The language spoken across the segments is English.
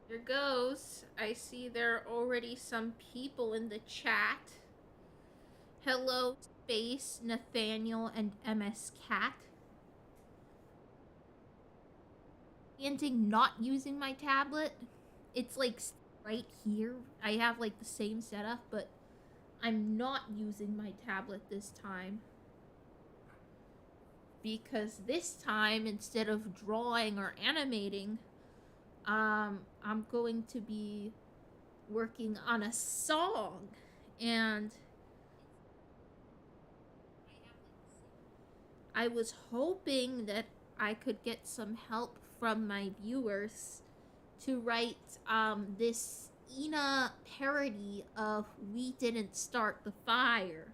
Here goes. I see there are already some people in the chat. Hello, Space, Nathaniel, and MS Cat. Ending not using my tablet. It's like right here. I have like the same setup, but I'm not using my tablet this time. Because this time, instead of drawing or animating, I'm going to be working on a song. And I was hoping that I could get some help from my viewers to write this ENA parody of We Didn't Start the Fire.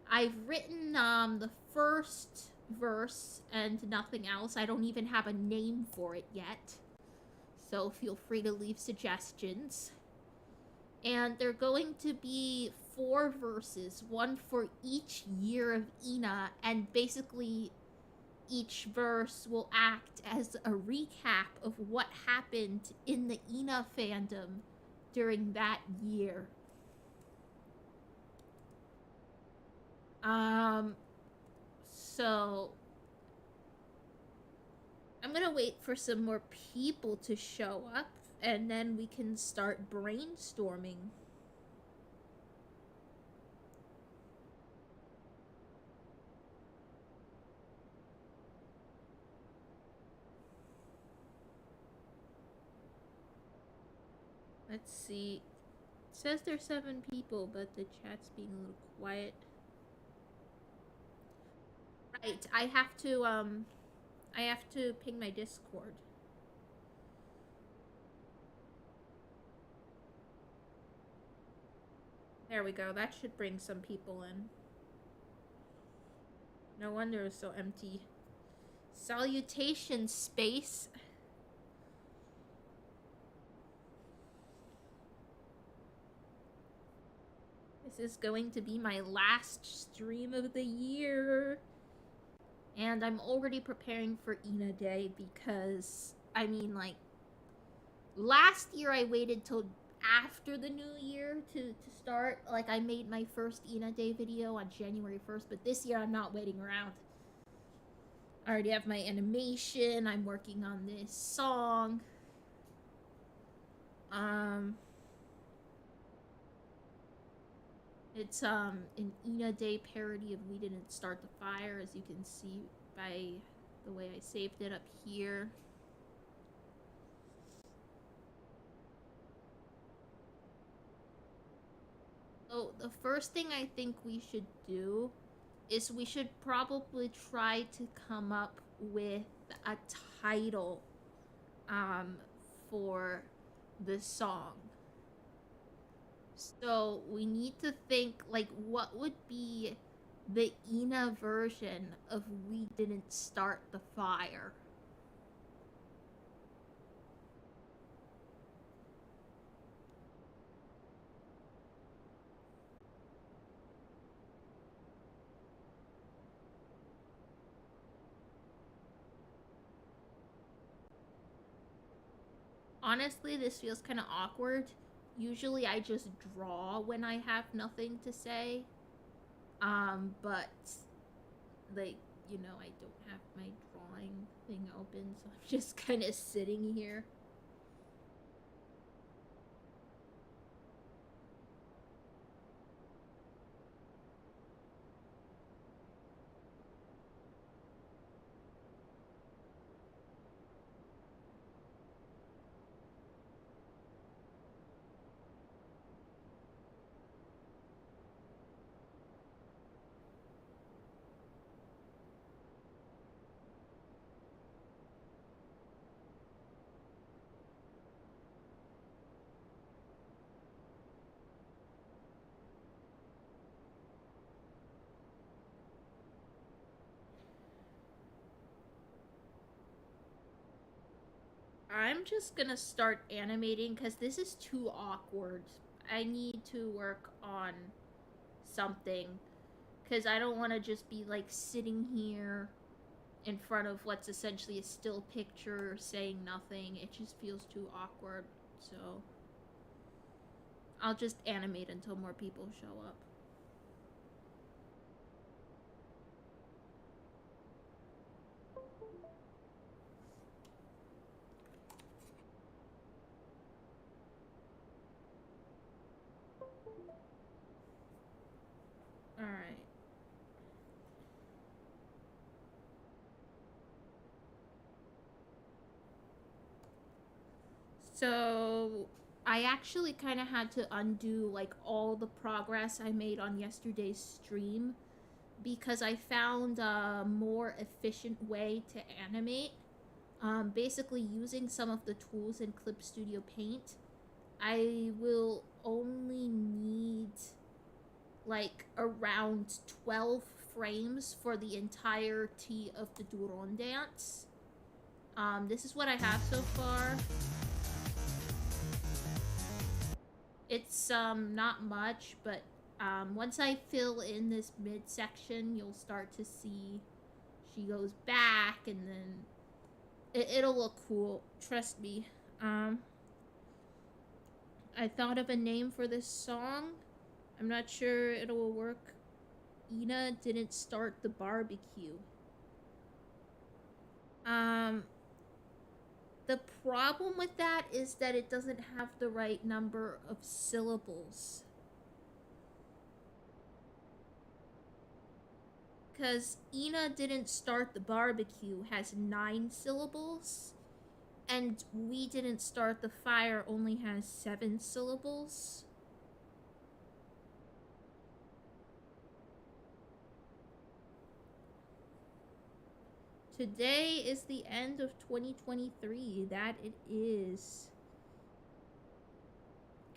I've written the first verse and nothing else. I don't even have a name for it yet. So feel free to leave suggestions. And they're going to be 4 verses, one for each year of ENA, and basically each verse will act as a recap of what happened in the ENA fandom during that year. Um, so I'm gonna wait for some more people to show up, and then we can start brainstorming. Let's see. It says there's 7 people, but the chat's being a little quiet. Right, I have to ping my Discord. There we go. That should bring some people in. No wonder it's so empty. Salutations, Space. This is going to be my last stream of the year. And I'm already preparing for ENA Day because, I mean, like, last year I waited till after the new year to start. Like, I made my first ENA Day video on January 1st, but this year I'm not waiting around. I already have my animation. I'm working on this song. It's an ENA Day parody of We Didn't Start the Fire, as you can see by the way I saved it up here. So the first thing I think we should do is we should probably try to come up with a title for the song. So we need to think, like, what would be the ENA version of We Didn't Start the Fire? Honestly, this feels kind of awkward. Usually I just draw when I have nothing to say. But, like, you know, I don't have my drawing thing open, so I'm just kind of sitting here. I'm just gonna start animating because this is too awkward. I need to work on something because I don't want to just be like sitting here in front of what's essentially a still picture saying nothing. It just feels too awkward. So I'll just animate until more people show up. Alright. So I actually kind of had to undo like all the progress I made on yesterday's stream because I found a more efficient way to animate. Basically using some of the tools in Clip Studio Paint. I will only need like around 12 frames for the entirety of the Duron dance. This is what I have so far. It's not much, but once I fill in this midsection, you'll start to see she goes back, and then it'll look cool. Trust me. I thought of a name for this song. I'm not sure it'll work. ENA didn't start the barbecue. The problem with that is that it doesn't have the right number of syllables. Because ENA didn't start the barbecue has 9 syllables, and we didn't start the fire only has 7 syllables. Today is the end of 2023. That it is.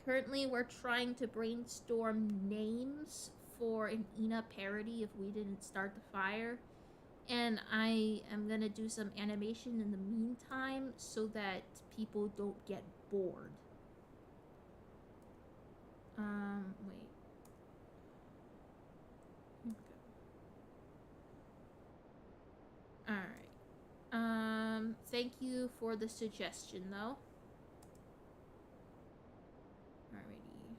Currently, we're trying to brainstorm names for an ENA parody if we didn't start the fire. And I am gonna do some animation in the meantime so that people don't get bored. Wait. Okay. Alright. Thank you for the suggestion, though. Alrighty.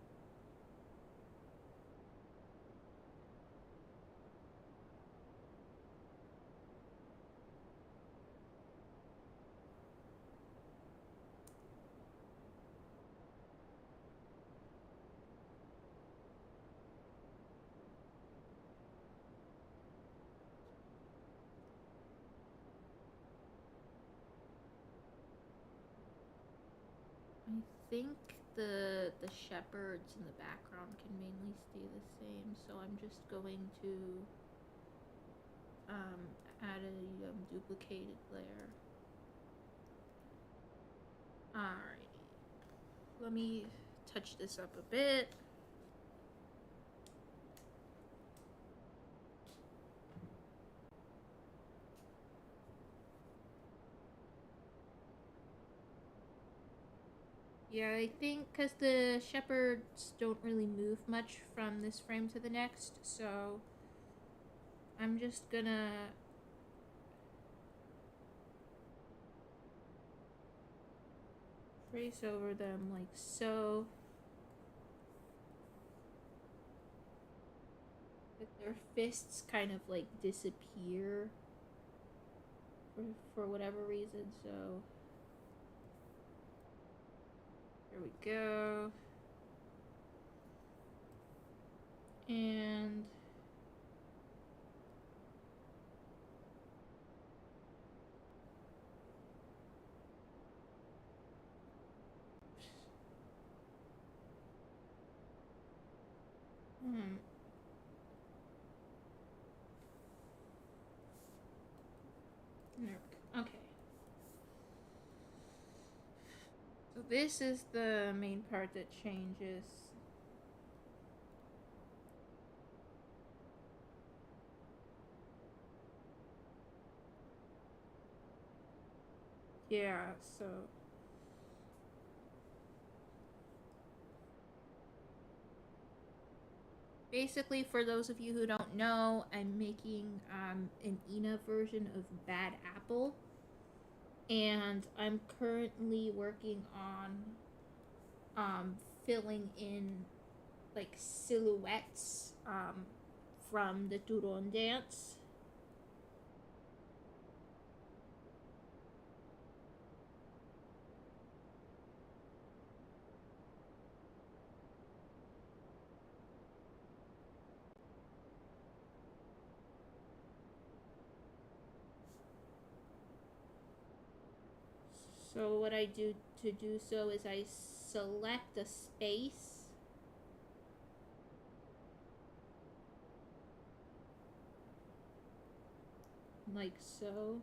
I think the shepherds in the background can mainly stay the same, so I'm just going to add a duplicated layer. Alrighty. Let me touch this up a bit. Yeah, I think because the shepherds don't really move much from this frame to the next, so I'm just gonna trace over them like so. But their fists kind of like disappear for whatever reason, so there we go. And okay. So this is the main part that changes. Yeah, so Basically, for those of you who don't know, I'm making an ENA version of Bad Apple, and I'm currently working on filling in like silhouettes from the Turon dance. So what I do to do so is I select a space like so,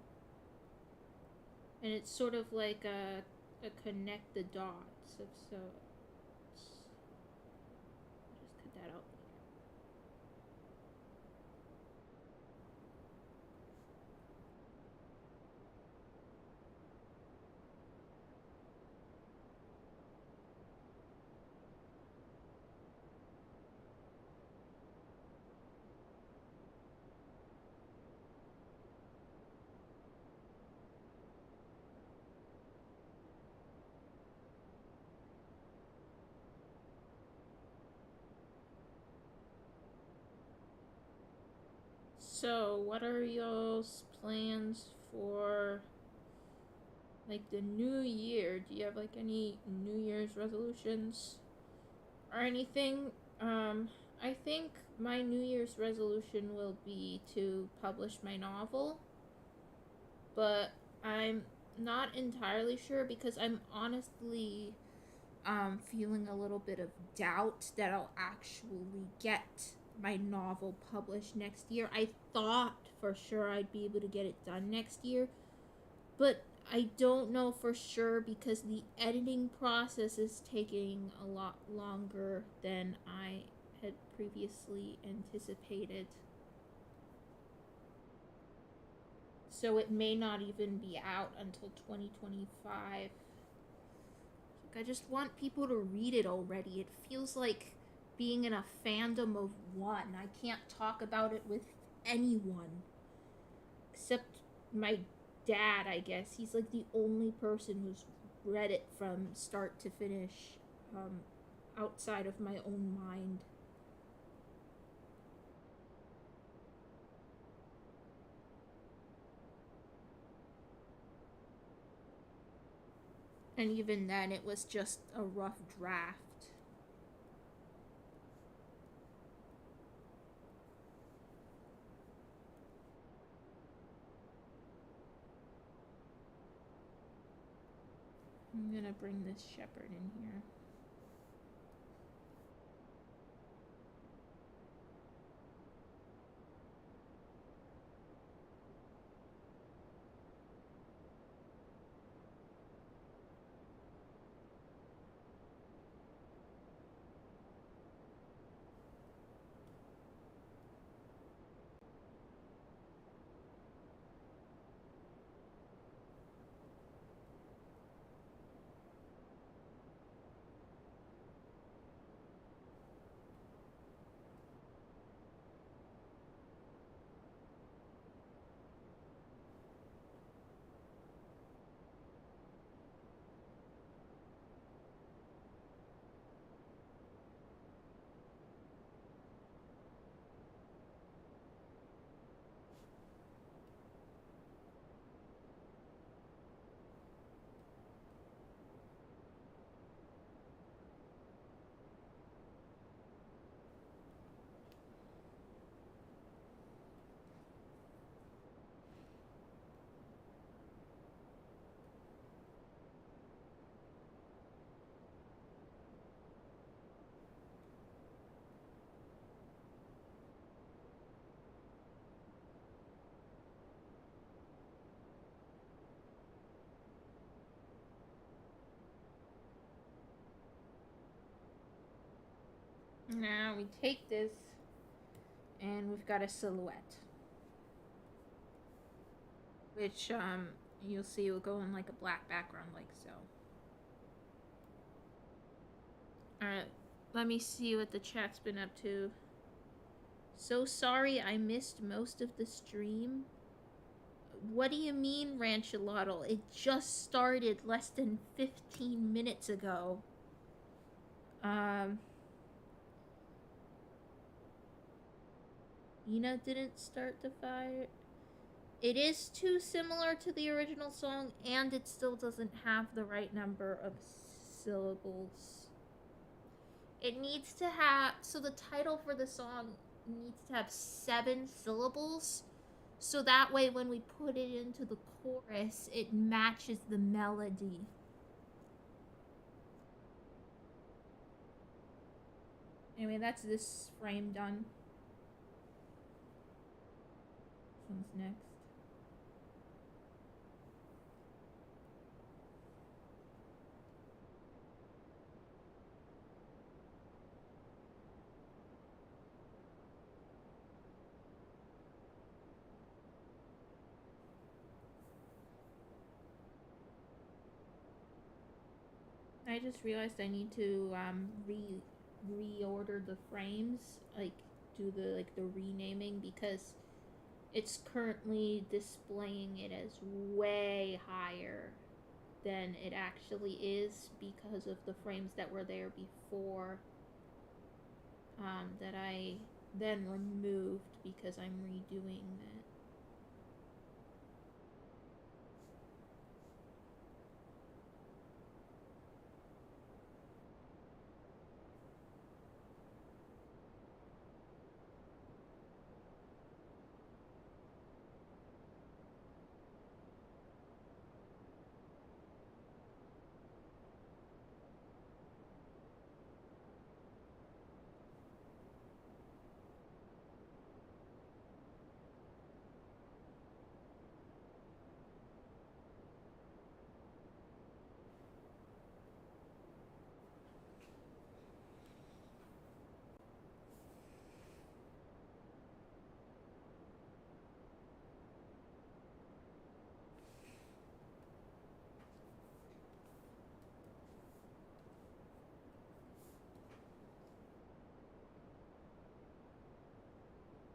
and it's sort of like a connect the dots of so. Just cut that out. So, what are y'all's plans for like the new year? Do you have like any New Year's resolutions or anything? I think my New Year's resolution will be to publish my novel, but I'm not entirely sure because I'm honestly feeling a little bit of doubt that I'll actually get my novel published next year. I thought for sure I'd be able to get it done next year, but I don't know for sure because the editing process is taking a lot longer than I had previously anticipated. So it may not even be out until 2025. I just want people to read it already. It feels like being in a fandom of one. I can't talk about it with anyone except my dad, I guess. He's like the only person who's read it from start to finish outside of my own mind. And even then, it was just a rough draft. I'm gonna bring this shepherd in here. Now we take this and we've got a silhouette, which you'll see will go in like a black background like so. Alright, let me see what the chat's been up to. So sorry I missed most of the stream. What do you mean, Ranchalotl? It just started less than 15 minutes ago. Um, ENA didn't start the fire. It is too similar to the original song, and it still doesn't have the right number of syllables. It needs to have. So the title for the song needs to have 7 syllables. So that way, when we put it into the chorus, it matches the melody. Anyway, that's this frame done. This one's next. I just realized I need to reorder the frames, like do the renaming, because it's currently displaying it as way higher than it actually is because of the frames that were there before, that I then removed because I'm redoing that.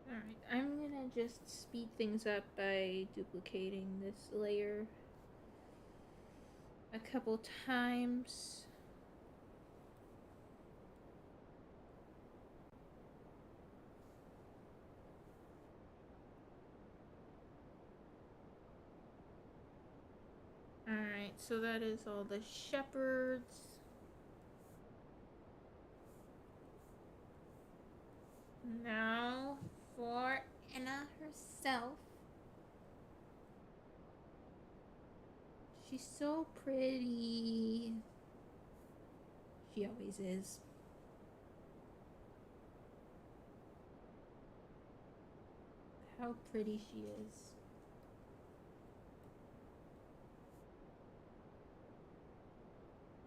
Alright, I'm gonna just speed things up by duplicating this layer a couple times. Alright, so that is all the shepherds. Now for ENA herself. She's so pretty. She always is. How pretty she is.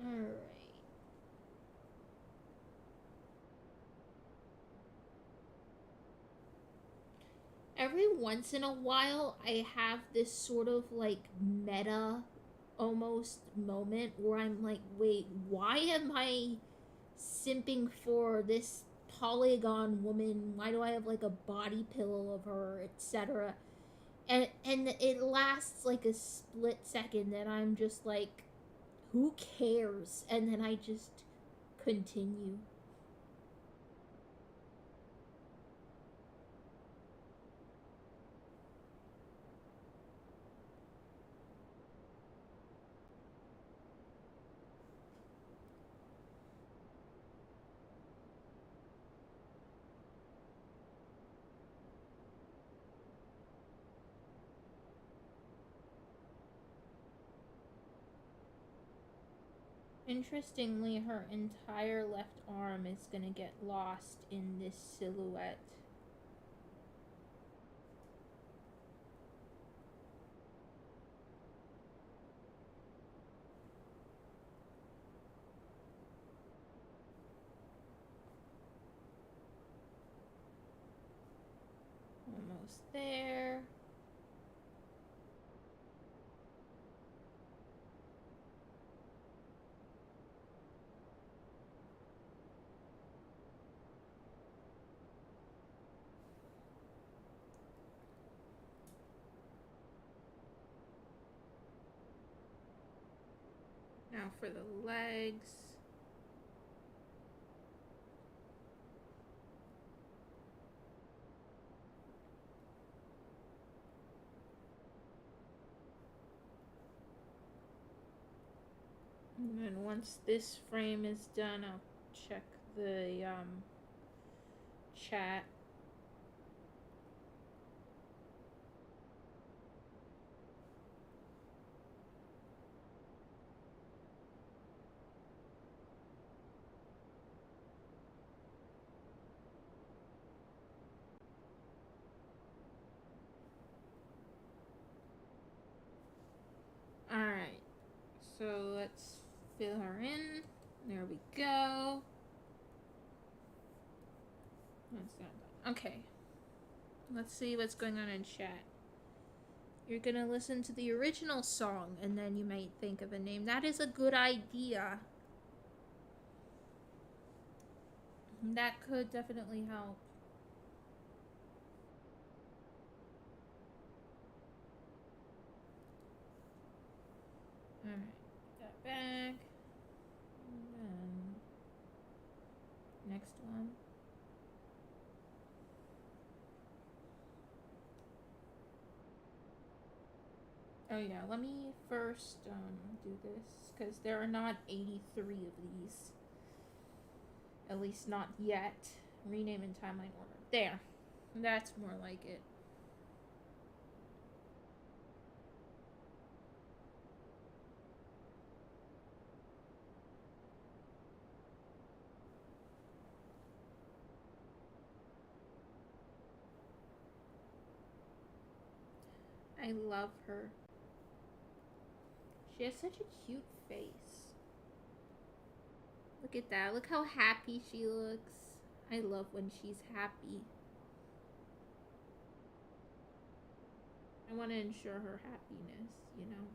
Alright. Every once in a while, I have this sort of like meta almost moment where I'm like, wait, why am I simping for this polygon woman? Why do I have like a body pillow of her, etc.? And it lasts like a split second, and I'm just like, who cares? And then I just continue. Interestingly, her entire left arm is gonna get lost in this silhouette. Almost there. Now for the legs. And then once this frame is done, I'll check the chat. Alright, so let's fill her in. There we go. That's not done. Okay. Let's see what's going on in chat. You're gonna listen to the original song and then you might think of a name. That is a good idea. That could definitely help. Alright, put that back. And then next one. Oh yeah, let me first do this because there are not 83 of these. At least not yet. Rename in timeline order. There. That's more like it. I love her. She has such a cute face. Look at that. Look how happy she looks. I love when she's happy. I want to ensure her happiness, you know?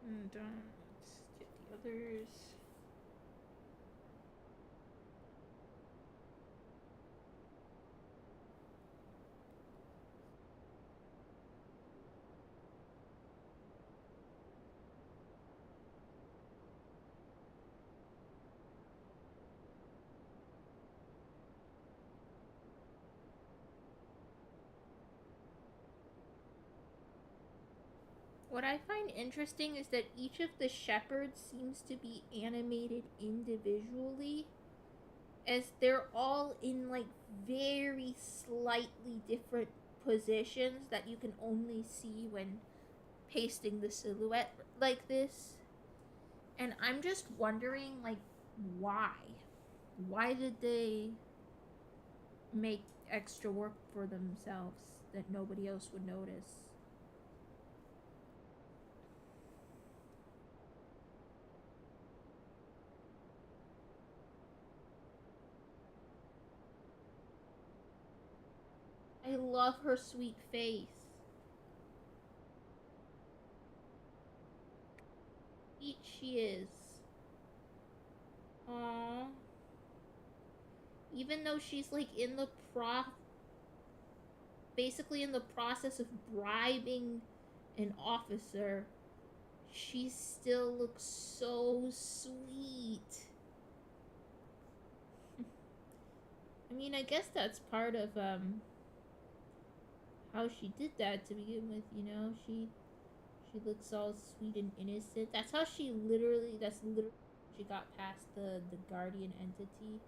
And let's get the others. What I find interesting is that each of the shepherds seems to be animated individually, as they're all in like very slightly different positions that you can only see when pasting the silhouette like this. And I'm just wondering, like, why? Why did they make extra work for themselves that nobody else would notice? I love her sweet face. sweet she is. Aww. Even though she's like basically in the process of bribing an officer, she still looks so sweet. I mean, I guess that's part of how she did that to begin with, you know? She looks all sweet and innocent. That's literally she got past the guardian entity.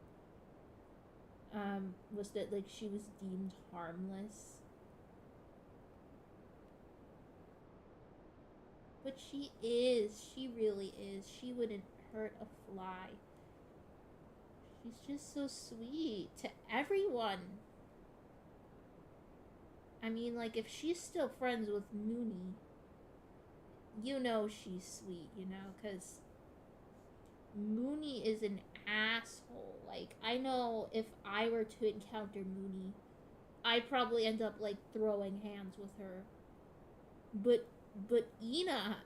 Was that like she was deemed harmless. But she is. She really is. She wouldn't hurt a fly. She's just so sweet to everyone. I mean, like, if she's still friends with Mooney, you know she's sweet, you know? Because Mooney is an asshole. Like, I know if I were to encounter Mooney, I'd probably end up, like, throwing hands with her. But ENA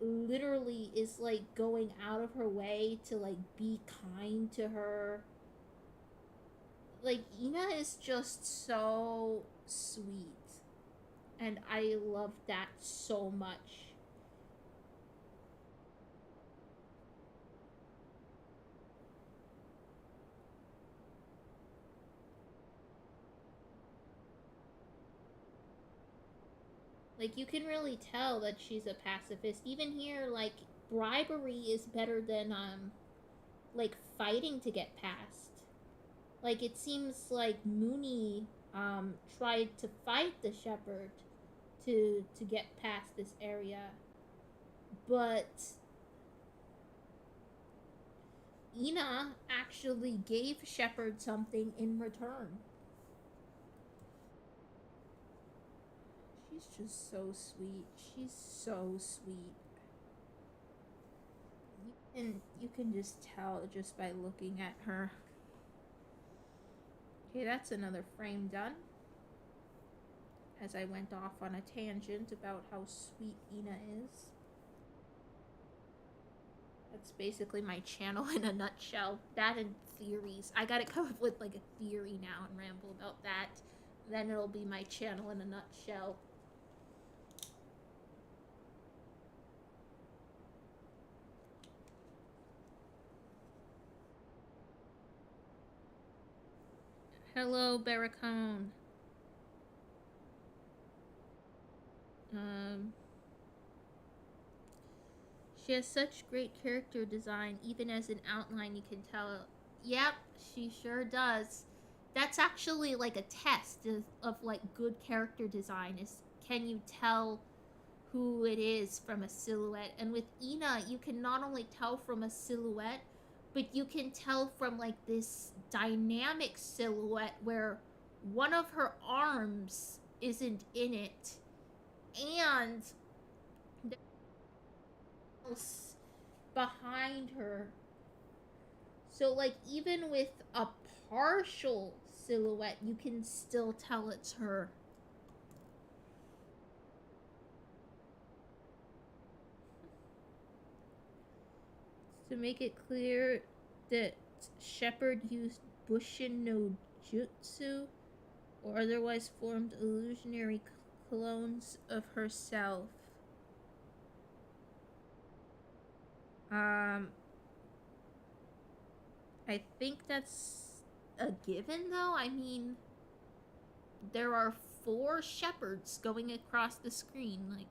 literally is like going out of her way to like be kind to her. Like ENA is just so sweet. And I love that so much. Like you can really tell that she's a pacifist. Even here, like bribery is better than like fighting to get past. Like it seems like Mooney tried to fight the shepherd to get past this area, but ENA actually gave Shepard something in return. She's just so sweet. She's so sweet. You can just tell just by looking at her. Okay, that's another frame done. As I went off on a tangent about how sweet ENA is. That's basically my channel in a nutshell. That and theories. I gotta come up with like a theory now and ramble about that. Then it'll be my channel in a nutshell. Hello, Barracone. Um, she has such great character design. Even as an outline, you can tell. Yep, she sure does. That's actually like a test of like good character design. Is can you tell who it is from a silhouette? And with ENA, you can not only tell from a silhouette, but you can tell from like this dynamic silhouette where one of her arms isn't in it, and else behind her. So, like, even with a partial silhouette, you can still tell it's her. To make it clear that Shepard used Bushin no Jutsu or otherwise formed illusionary clones of herself. I think that's a given, though. I mean, there are 4 shepherds going across the screen. Like,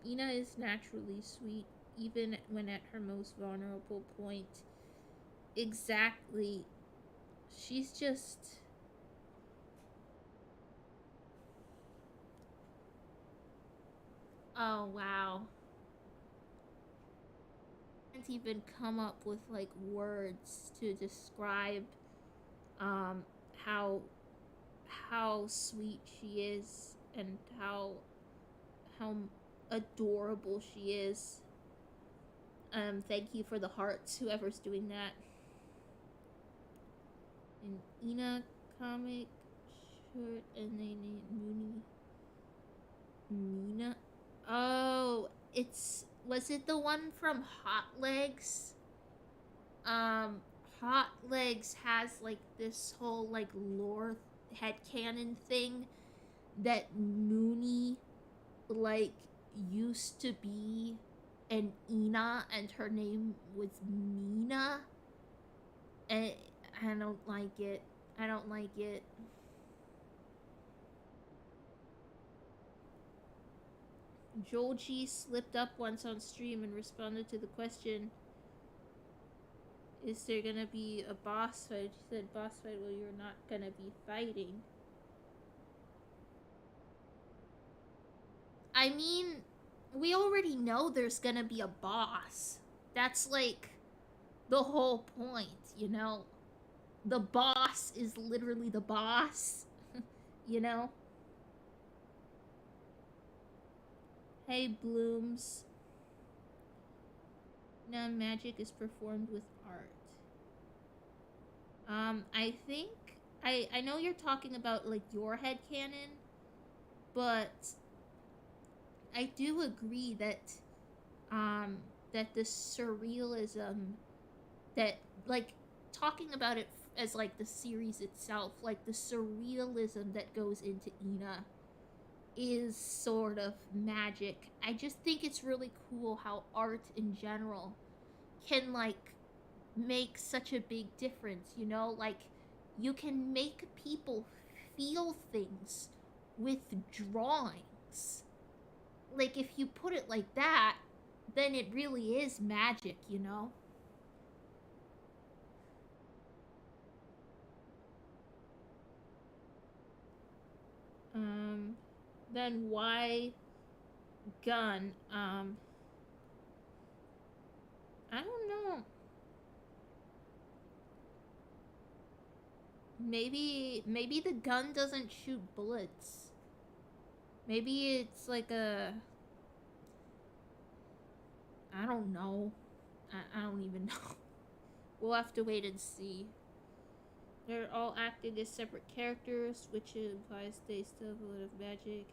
ENA is naturally sweet, even when at her most vulnerable point. Exactly. She's just. Oh, wow. Can't even come up with like words to describe um how how sweet she is and how adorable she is. Thank you for the hearts, whoever's doing that. An ENA comic short and they named Mooney. was it the one from Hot Legs? Um, Hot Legs has like this whole like lore headcanon thing that Mooney like used to be an ENA and her name was Mina. And I don't like it. I don't like it. Joji slipped up once on stream and responded to the question, is there gonna be a boss fight? She said, boss fight, well, you're not gonna be fighting. I mean, we already know there's gonna be a boss. That's like the whole point, you know? The boss is literally the boss, you know? Hey, Blooms. Now magic is performed with art. I think I know you're talking about like your head canon, but I do agree that the surrealism that like talking about it as like the series itself, like the surrealism that goes into ENA is sort of magic. I just think it's really cool how art in general can like make such a big difference, you know? Like you can make people feel things with drawings. Like if you put it like that, then it really is magic, you know? Um then why gun? I don't know. Maybe the gun doesn't shoot bullets. Maybe it's like a I don't know. I don't even know. We'll have to wait and see. They're all acting as separate characters, which implies they still have a lot of magic.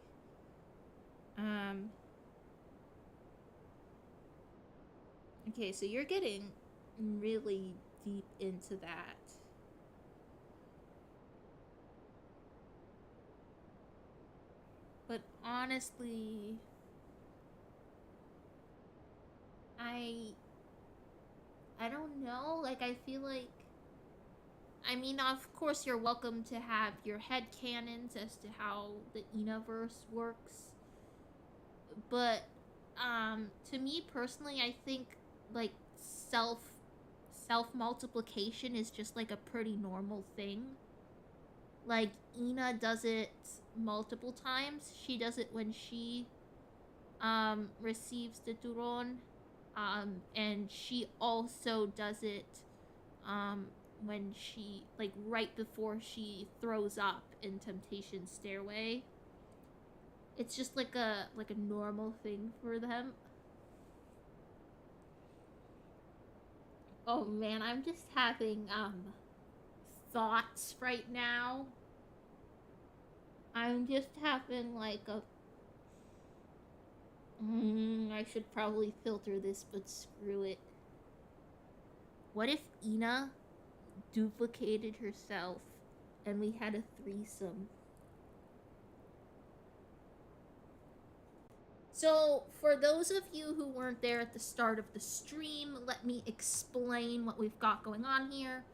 Okay, so you're getting really deep into that. But honestly, I I don't know. Like I feel like I mean, of course you're welcome to have your head canons as to how the universe works. But to me personally, I think like self self multiplication is just like a pretty normal thing. Like ENA does it multiple times. She does it when she receives the Turon. And she also does it when she like right before she throws up in Temptation Stairway. It's just like a normal thing for them. Oh man, I'm just having thoughts right now. I'm just having like a I should probably filter this, but screw it. What if ENA duplicated herself and we had a threesome? So, for those of you who weren't there at the start of the stream, let me explain what we've got going on here.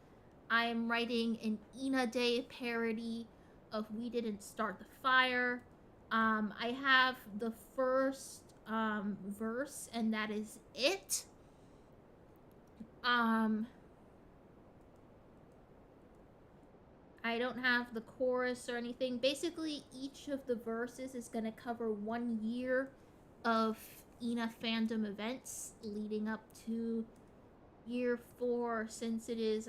I'm writing an ENA Day parody of We Didn't Start the Fire. I have the first verse, and that is it. I don't have the chorus or anything. Basically, each of the verses is going to cover 1 year of ENA fandom events leading up to year 4, since it is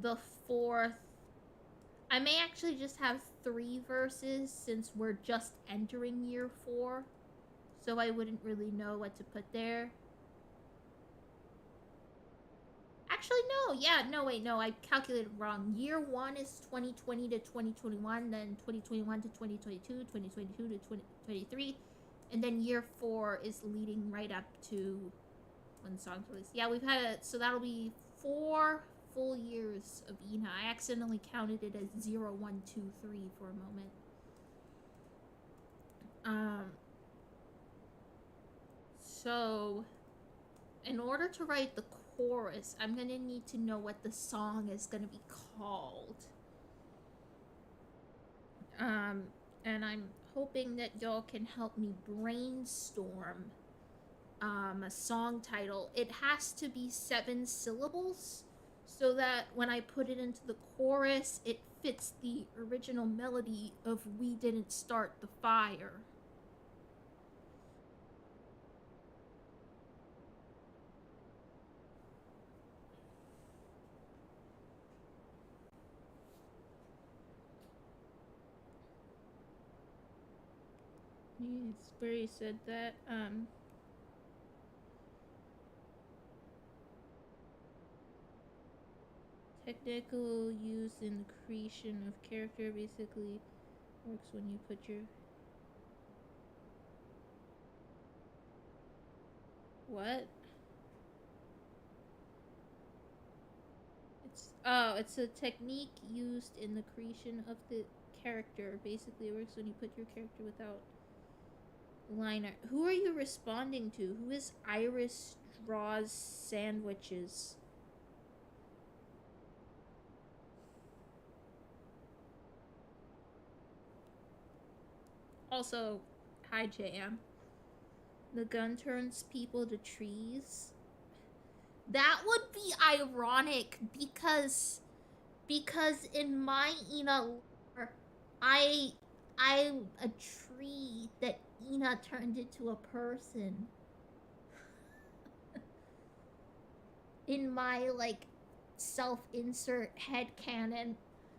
the 4th. I may actually just have 3 verses since we're just entering year 4, so I wouldn't really know what to put there. Actually, no. Yeah, no, wait, no. I calculated wrong. Year 1 is 2020 to 2021, then 2021 to 2022, 2022 to 2023, And then year 4 is leading right up to when the song's released. Yeah, we've had so that'll be 4 full years of ENA. I accidentally counted it as 0, 1, 2, 3 for a moment. Um, so in order to write the chorus, I'm gonna need to know what the song is gonna be called. Um, and I'm hoping that y'all can help me brainstorm a song title. It has to be 7 syllables so that when I put it into the chorus, it fits the original melody of We Didn't Start the Fire. It's where he said that. Technical use in the creation of character basically works when you put your what? It's a technique used in the creation of the character. Basically, it works when you put your character without liner. Who are you responding to? Who is Iris Draws Sandwiches? Also, hi JM. The gun turns people to trees. That would be ironic because in my Ina lore, I I'm a tree that Ina turned into a person. In my like self-insert head canon.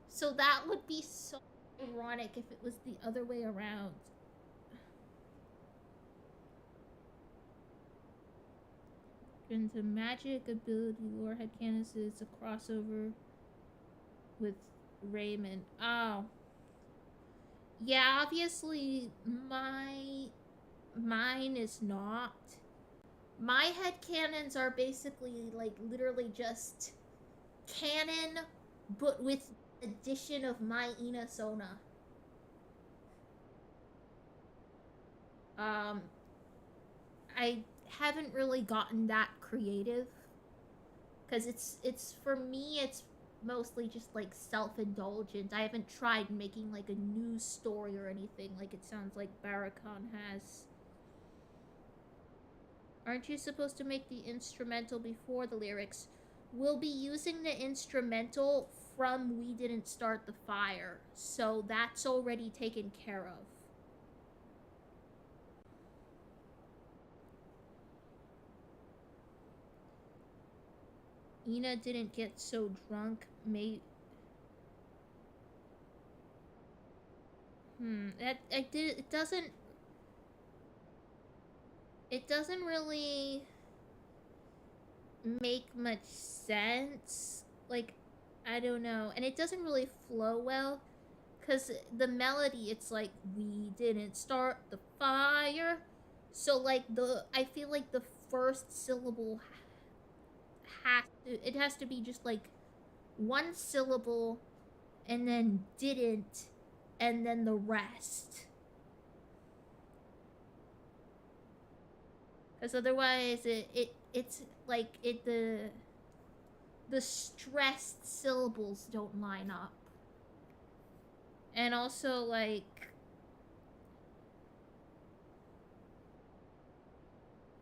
So that would be so ironic if it was the other way around. Into magic ability lore headcanon is a crossover with Raymond. Oh. Yeah, obviously mine is not. My headcanons are basically like literally just canon but with addition of my Ina Sona. Um I haven't really gotten that creative because it's for me it's mostly just like self-indulgent. I haven't tried making like a new story or anything like it sounds like Barrakan has. Aren't you supposed to make the instrumental before the lyrics? We'll be using the instrumental from We Didn't Start the Fire, so that's already taken care of. Ina didn't get so drunk, may that I did it doesn't really make much sense. Like, I don't know. And it doesn't really flow well because the melody, it's like, we didn't start the fire. So, like, I feel like the first syllable it has to be just like one syllable and then didn't and then the rest. Because otherwise, it's like the stressed syllables don't line up. And also, like,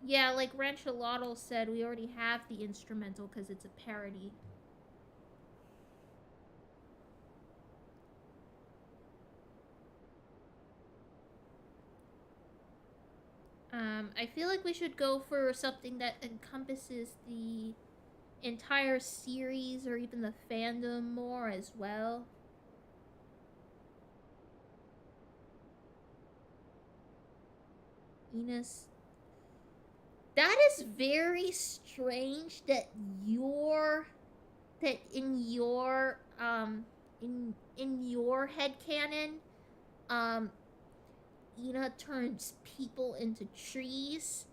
yeah, like Ranchalotto said, we already have the instrumental because it's a parody. I feel like we should go for something that encompasses the entire series or even the fandom more as well. Enos. That is very strange that in your head canon, um ENA turns people into trees,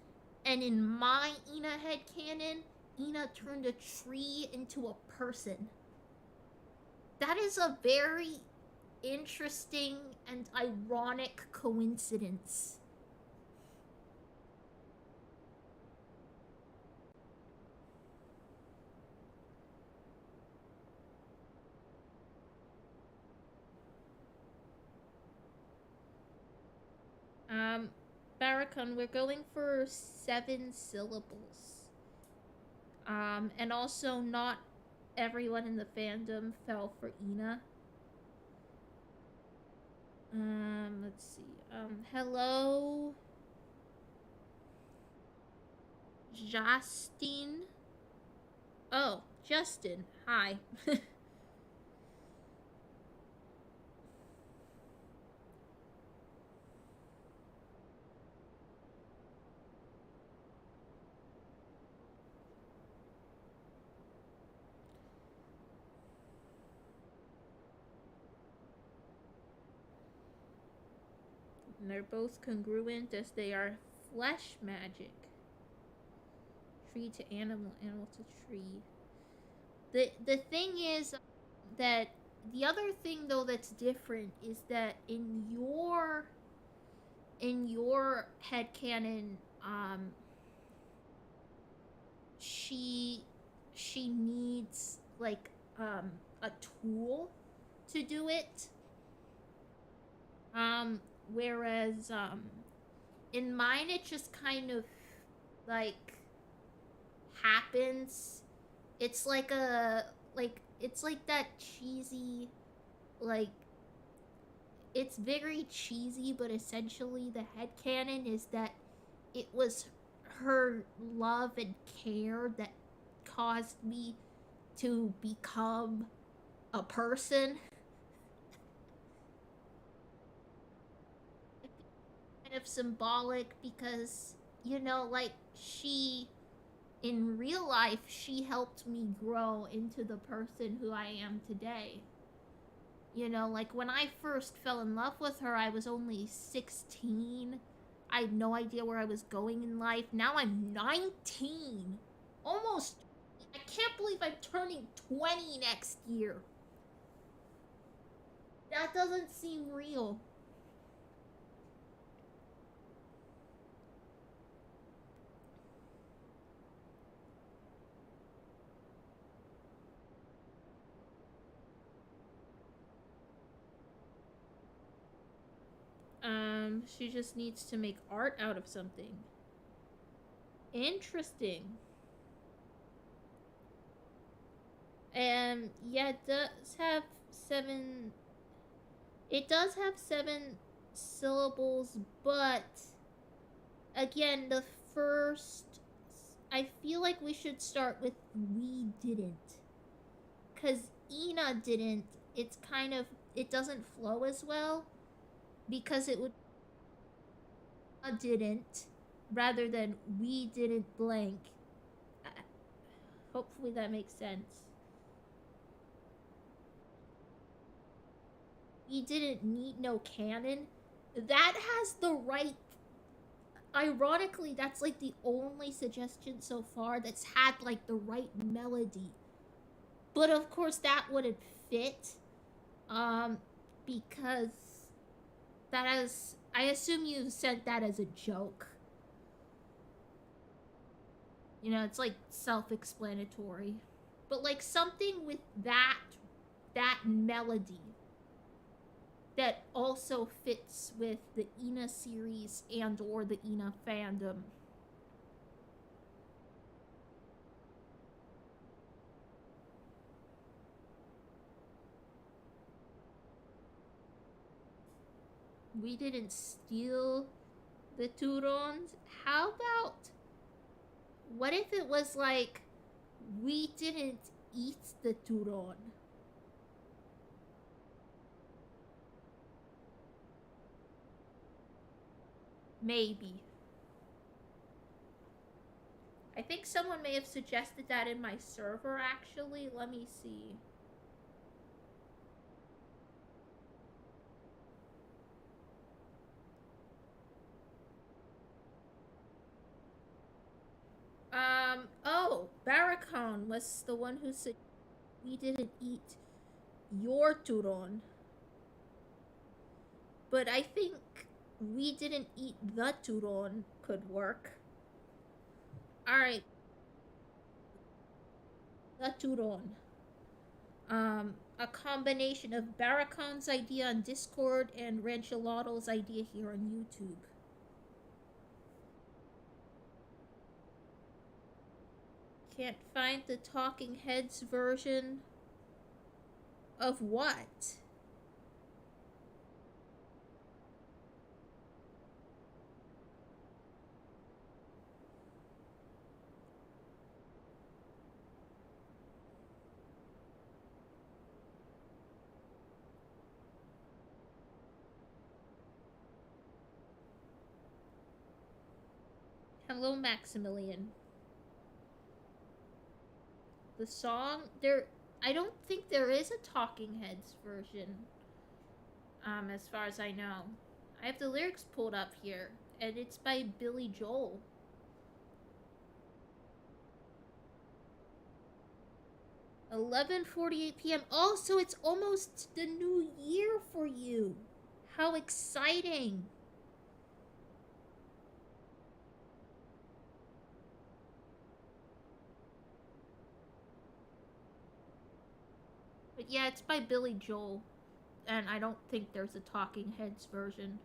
and in my ENA headcanon, ENA turned a tree into a person. That is a very interesting and ironic coincidence. Um, Barakun, we're going for 7 syllables. And also not everyone in the fandom fell for ENA. Let's see. Hello, Justin. Oh, Justin. Hi. And they're both congruent as they are flesh magic. Tree to animal, animal to tree. The thing is that the other thing though that's different is that in your headcanon, she she needs like a tool to do it. Um Whereas in mine it just kind of like happens. It's like it's like that cheesy, like, it's very cheesy, but essentially the headcanon is that it was her love and care that caused me to become a person. Kind of symbolic because, like, in real life, she helped me grow into the person who I am today. Like when I first fell in love with her, I was only 16. I had no idea where I was going in life. Now I'm 19. Almost. I can't believe I'm turning 20 next year. That doesn't seem real. She just needs to make art out of something. Interesting. Yeah, it does have 7 syllables, but again, the first, I feel like we should start with we didn't. Because ENA didn't, it's kind of, it doesn't flow as well because it would didn't rather than we didn't blank. Hopefully that makes sense. We didn't need no canon. That has the right. Ironically, that's like the only suggestion so far that's had like the right melody. But of course, that wouldn't fit. Um, because I assume you said that as a joke. It's like self-explanatory. But like something with that melody that also fits with the ENA series and or the ENA fandom. We didn't steal the Turons. How about, what if it was like we didn't eat the Turon? Maybe. I think someone may have suggested that in my server actually. Let me see. Baracon was the one who said we didn't eat your turon, but I think we didn't eat the turon could work. Alright, the turon. A combination of Baracon's idea on Discord and Rancheloto's idea here on YouTube. Can't find the Talking Heads version of what? Hello, Maximilian. The song there, I don't think there is a Talking Heads version. As far as I know, I have the lyrics pulled up here, and it's by Billy Joel. 11:48 p.m. Oh, so it's almost the new year for you. How exciting! But yeah, it's by Billy Joel, and I don't think there's a Talking Heads version.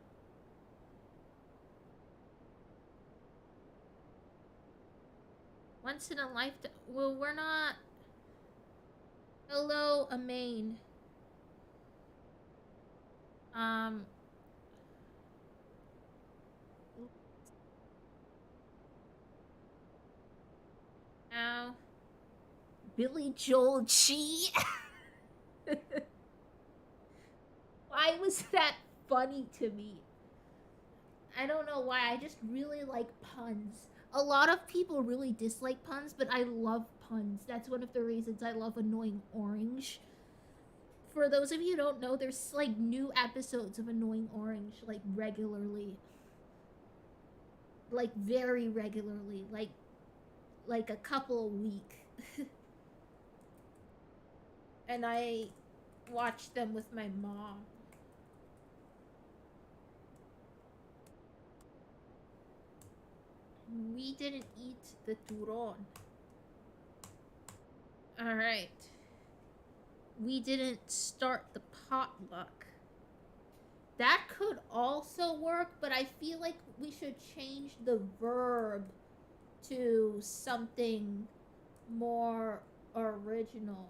Once in a lifetime. Well, we're not. Hello, Amain. Um. Now, Billy Joel G. Why was that funny to me? I don't know why. I just really like puns. A lot of people really dislike puns, but I love puns. That's one of the reasons I love Annoying Orange. For those of you who don't know, there's like new episodes of Annoying Orange like regularly. Like very regularly. Like a couple a week. And I watch them with my mom. We didn't eat the turon. Alright. We didn't start the potluck. That could also work, but I feel like we should change the verb to something more original.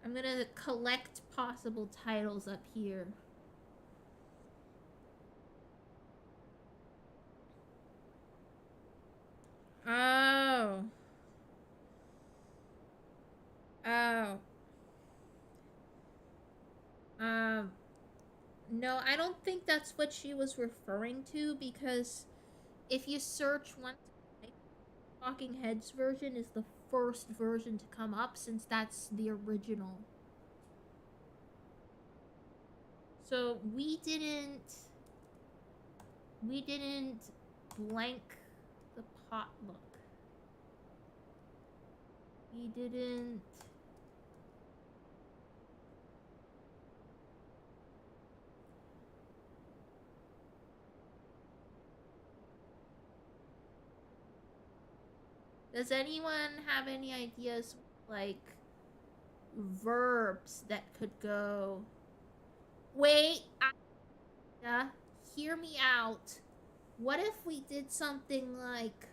I'm gonna collect possible titles up here. Oh. Oh. No, I don't think that's what she was referring to, because if you search one, Talking Heads version is the first version to come up, since that's the original. So we didn't blank the potluck. We didn't Does anyone have any ideas, like verbs that could go? Wait, hear me out. What if we did something like,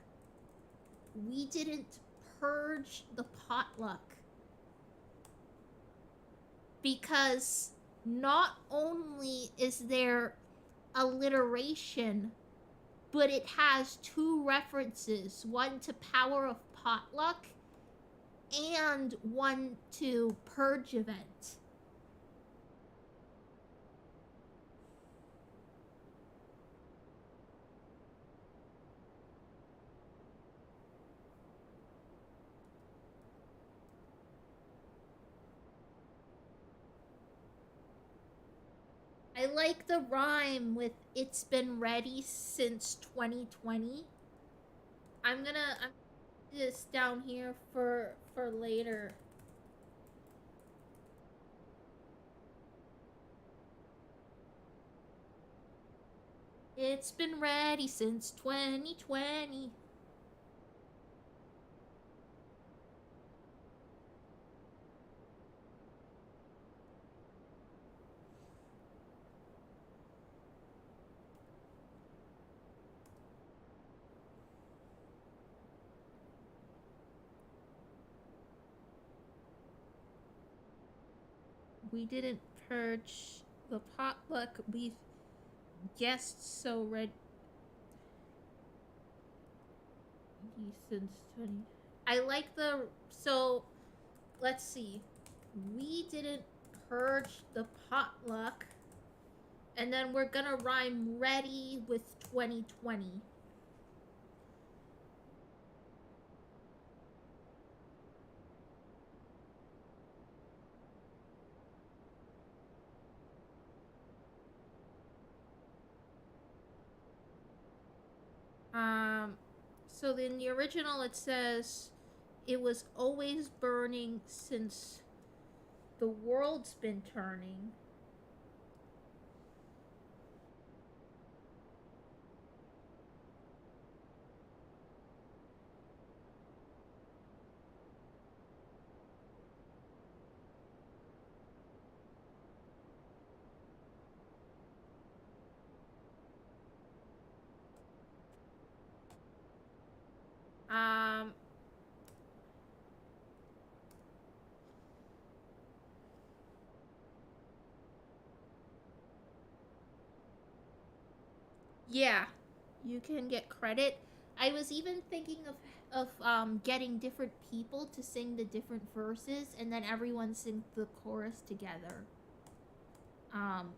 we didn't purge the potluck? Because not only is there alliteration, but it has two references, one to Power of Potluck and one to Purge Event. I like the rhyme with "It's been ready since 2020." I'm this down here for later. It's been ready since 2020. We didn't purge the potluck. We've guessed so ready since 20. I like the so let's see. We didn't purge the potluck, and then we're gonna rhyme ready with 2020. Um, so in the original it says it was always burning since the world's been turning. Um, yeah, you can get credit. I was even thinking of getting different people to sing the different verses, and then everyone sings the chorus together. Um,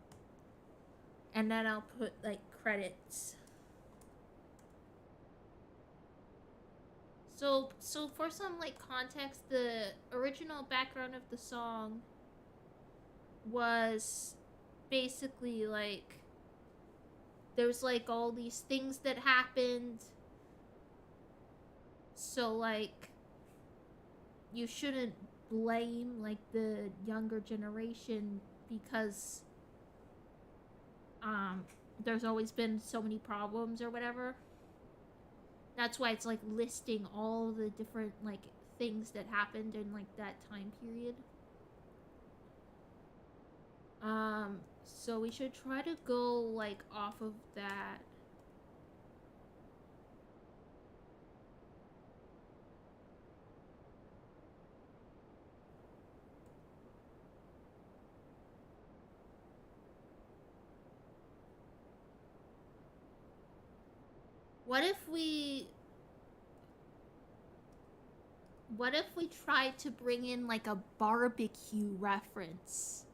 and then I'll put like credits. So for some like context, the original background of the song was basically like there's like all these things that happened. So like you shouldn't blame like the younger generation because um there's always been so many problems or whatever. That's why it's like listing all the different like things that happened in like that time period. So we should try to go like off of that. What if we what if we try to bring in like a barbecue reference?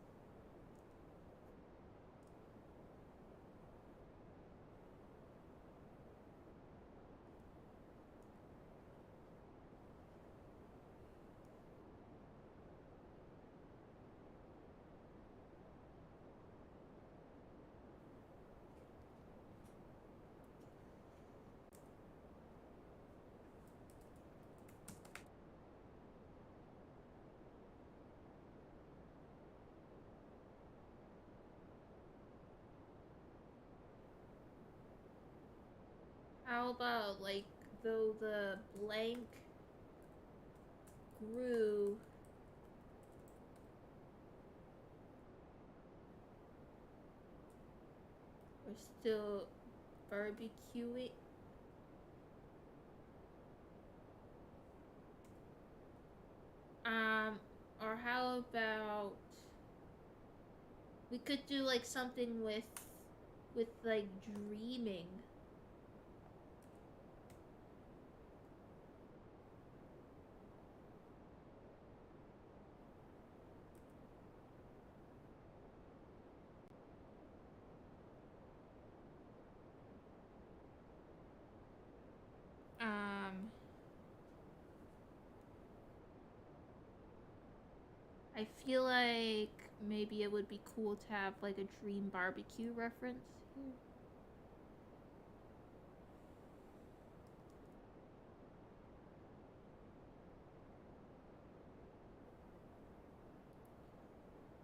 How about like though the blank grew, we're still barbecuing. Um, or how about we could do like something with like dreaming. Um, I feel like maybe it would be cool to have like a dream barbecue reference here.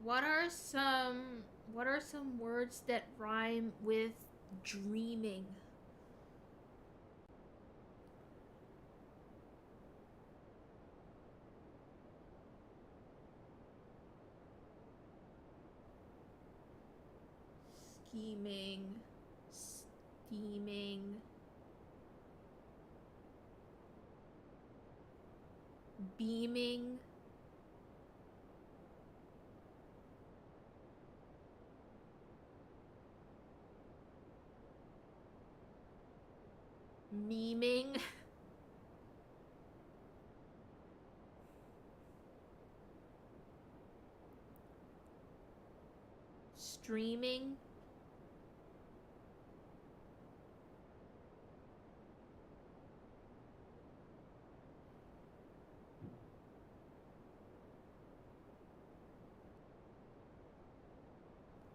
What are some words that rhyme with dreaming? Scheming, steaming, beaming, memeing, streaming,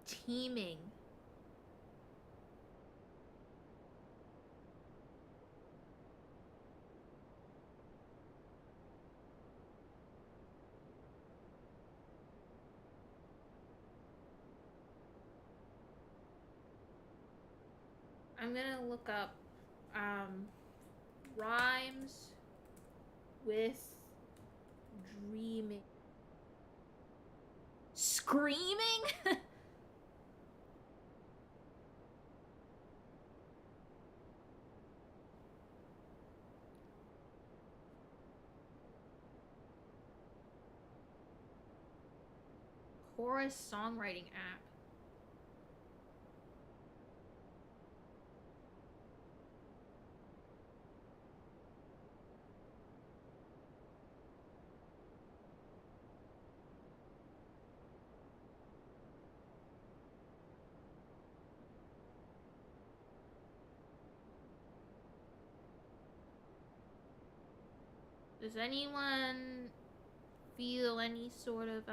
teaming. I'm gonna look up um, rhymes with dreaming. Screaming? Chorus songwriting app. Does anyone feel any sort of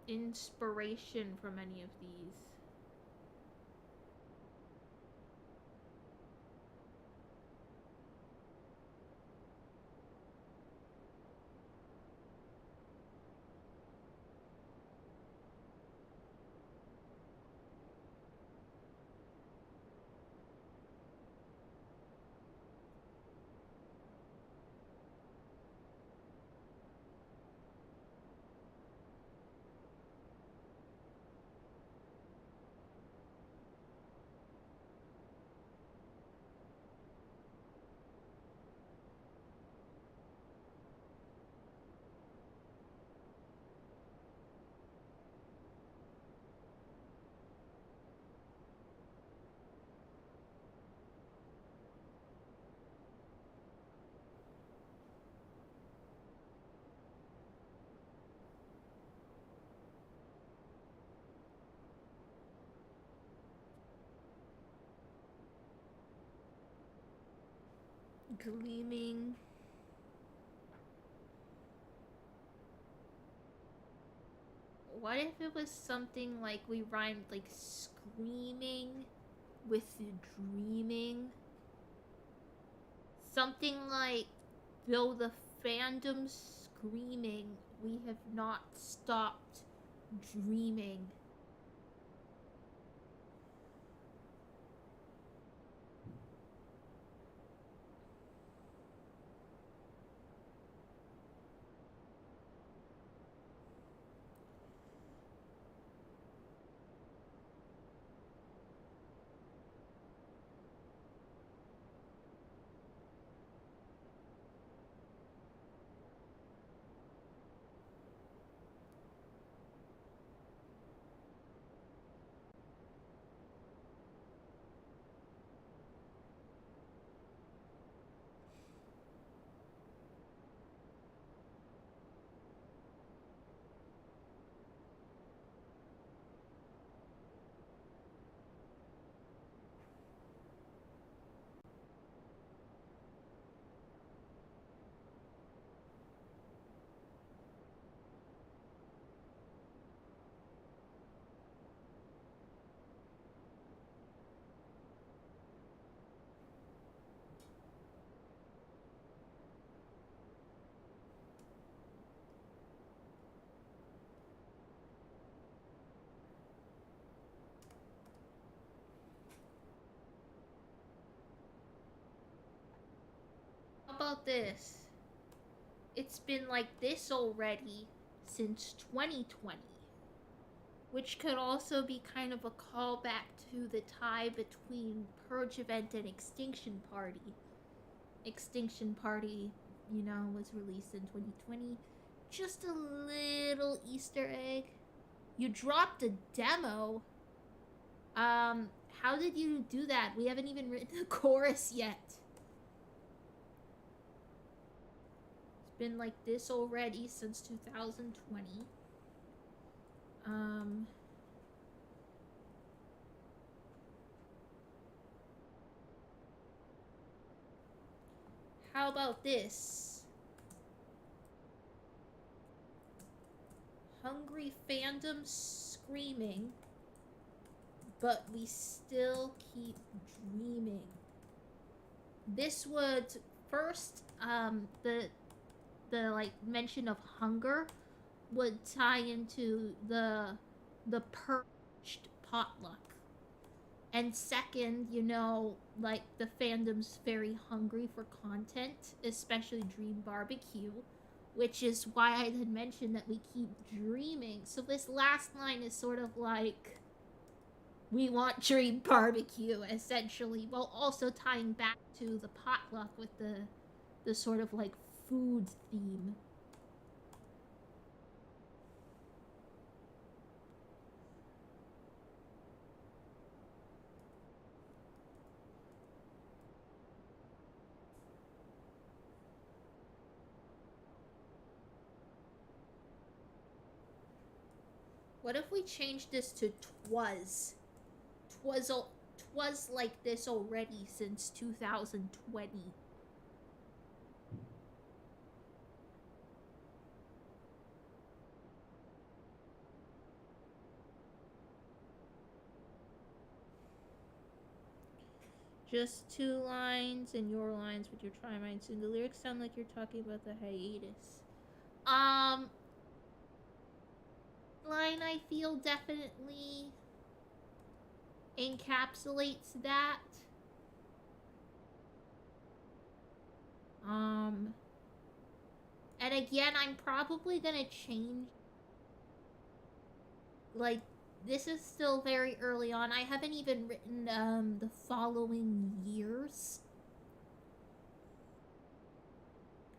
inspiration from any of these? Gleaming. What if it was something like we rhymed like screaming with dreaming? Something like, though the fandom's screaming, we have not stopped dreaming. about this? It's been like this already since 2020, which could also be kind of a callback to the tie between Purge Event and Extinction Party. Extinction Party, was released in 2020. Just a little Easter egg. You dropped a demo. How did you do that? We haven't even written the chorus yet. It's been like this already since 2020. How about this? Hungry fandom screaming, but we still keep dreaming. This would first, the like mention of hunger would tie into the purged potluck. And second, like the fandom's very hungry for content, especially Dream Barbecue, which is why I had mentioned that we keep dreaming. So this last line is sort of like, we want Dream Barbecue, essentially, while also tying back to the potluck with the sort of like food theme. What if we change this to twas? Twas like this already since 2020. Just two lines and your lines with your try mine soon. The lyrics sound like you're talking about the hiatus. Line I feel definitely encapsulates that. And again, I'm probably gonna change. Like, this is still very early on. I haven't even written the following years.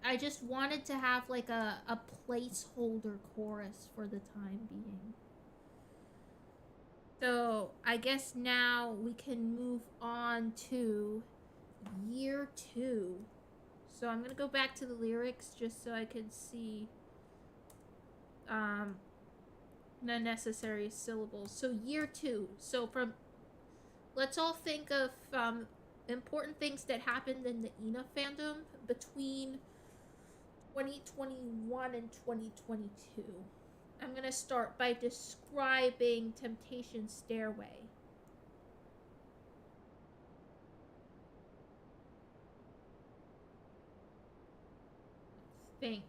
I just wanted to have like a placeholder chorus for the time being. So I guess now we can move on to year 2. So I'm gonna go back to the lyrics just so I can see the necessary syllables. So year 2. So let's all think of important things that happened in the ENA fandom between 2021 and 2022. I'm gonna start by describing Temptation Stairway. Let's think.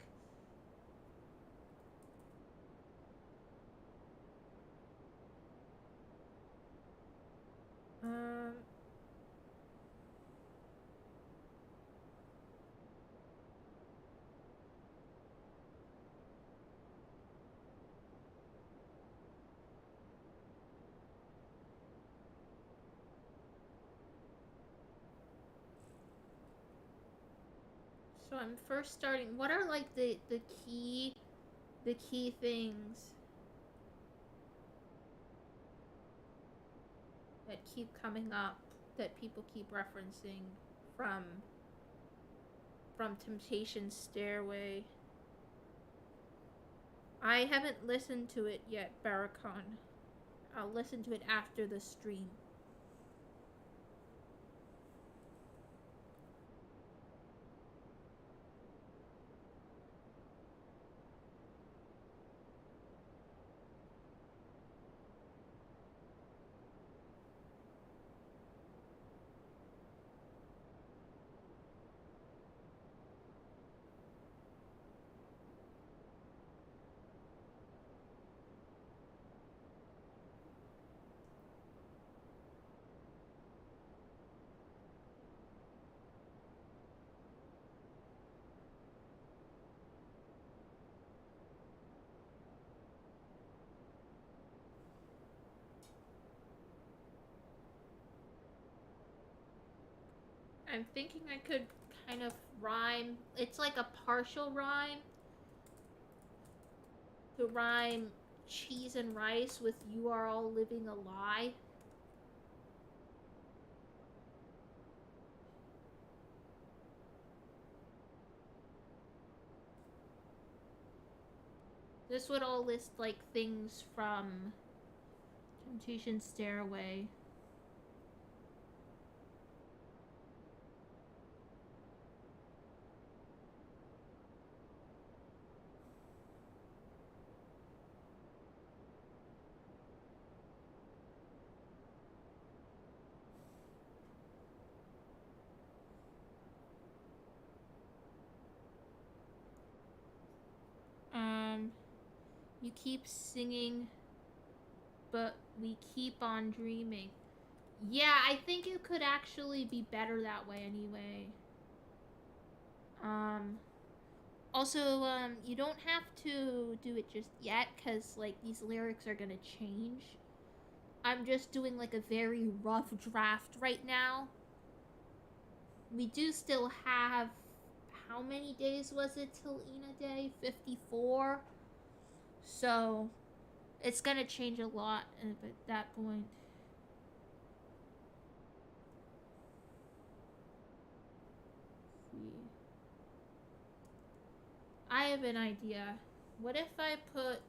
So I'm first starting. What are like the key things that keep coming up that people keep referencing from Temptation Stairway? I haven't listened to it yet, Baracon. I'll listen to it after the stream. I'm thinking I could kind of rhyme. It's like a partial rhyme. To rhyme cheese and rice with you are all living a lie. This would all list like things from Temptation Stairway. Um, you keep singing, but we keep on dreaming. Yeah, I think it could actually be better that way anyway. Um, Also, you don't have to do it just yet, because, like, these lyrics are gonna change. I'm just doing, like, a very rough draft right now. We do still have. How many days was it till ENA Day? 54? So, it's gonna change a lot at that point. I have an idea. What if I put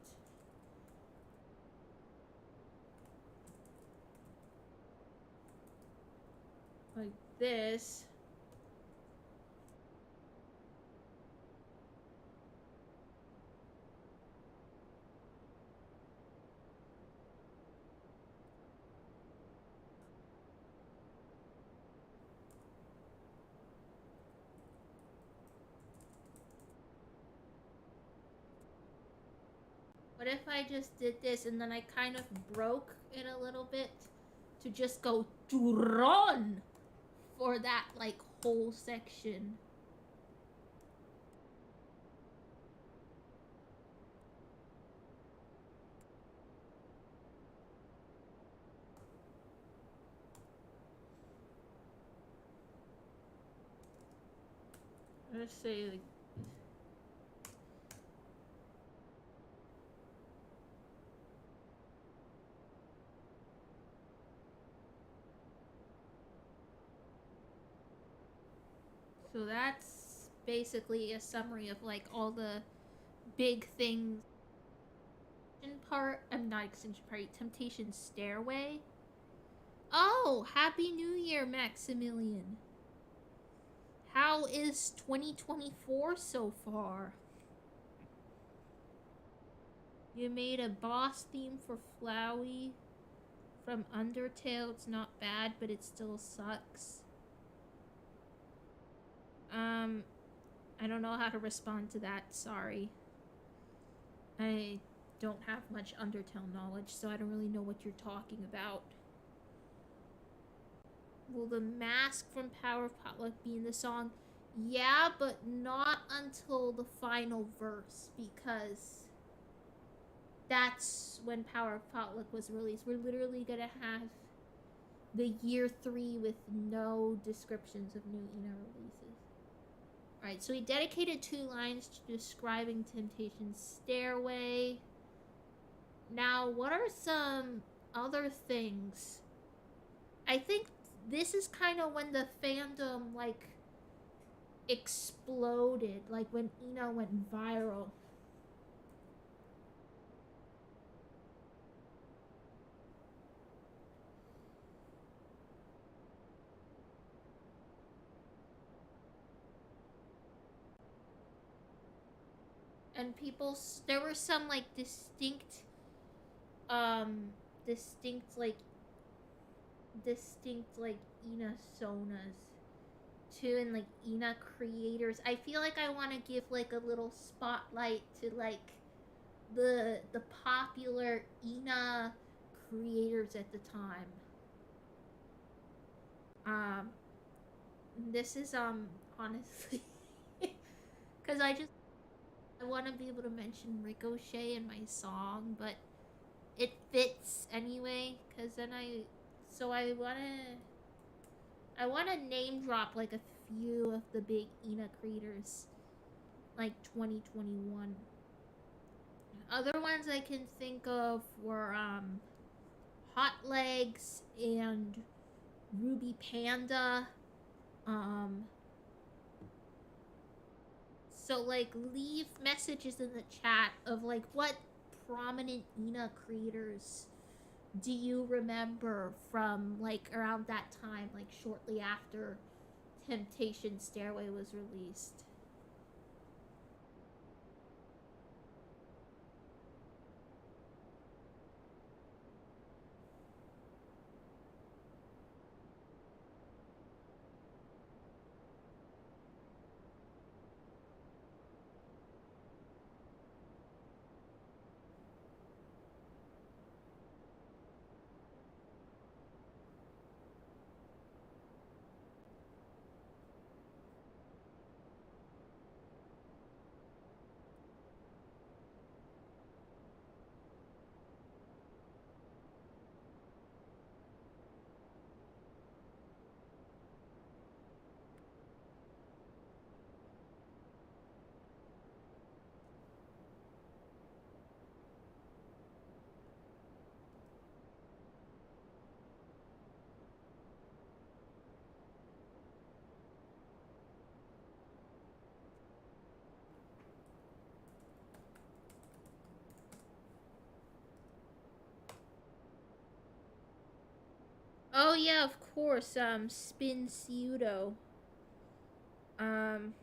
like this? What if I just did this and then I kind of broke it a little bit to just go Duron for that like whole section? Let's say like so that's basically a summary of like all the big things part. I'm not extension part. Temptation Stairway. Oh, Happy New Year, Maximilian. How is 2024 so far? You made a boss theme for Flowey from Undertale. It's not bad, but it still sucks. Um, I don't know how to respond to that. Sorry. I don't have much Undertale knowledge, so I don't really know what you're talking about. Will the mask from Power of Potluck be in the song? Yeah, but not until the final verse, because that's when Power of Potluck was released. We're literally gonna have the year 3 with no descriptions of new ENA releases. Alright, so he dedicated 2 lines to describing Temptation's Stairway. Now, what are some other things? I think this is kind of when the fandom, like, exploded. Like, when ENA went viral. And people, there were some, like, distinct, like, ENA sonas too, and like ENA creators. I feel like I want to give like a little spotlight to like the popular ENA creators at the time. Um, this is honestly because I want to be able to mention Ricochet in my song, but it fits anyway. Because then I want to. I want to name drop like a few of the big ENA creators, like 2021. Other ones I can think of were Hot Legs and Ruby Panda. Um, so like leave messages in the chat of like what prominent ENA creators do you remember from like around that time, like shortly after Temptation Stairway was released? Oh yeah, of course. Spin Pseudo. Um,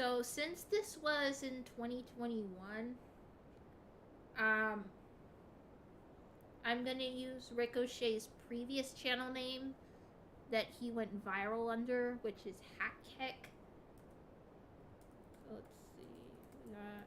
so since this was in 2021, um, I'm gonna use Ricochet's previous channel name that he went viral under, which is Hackheck. Let's see. We got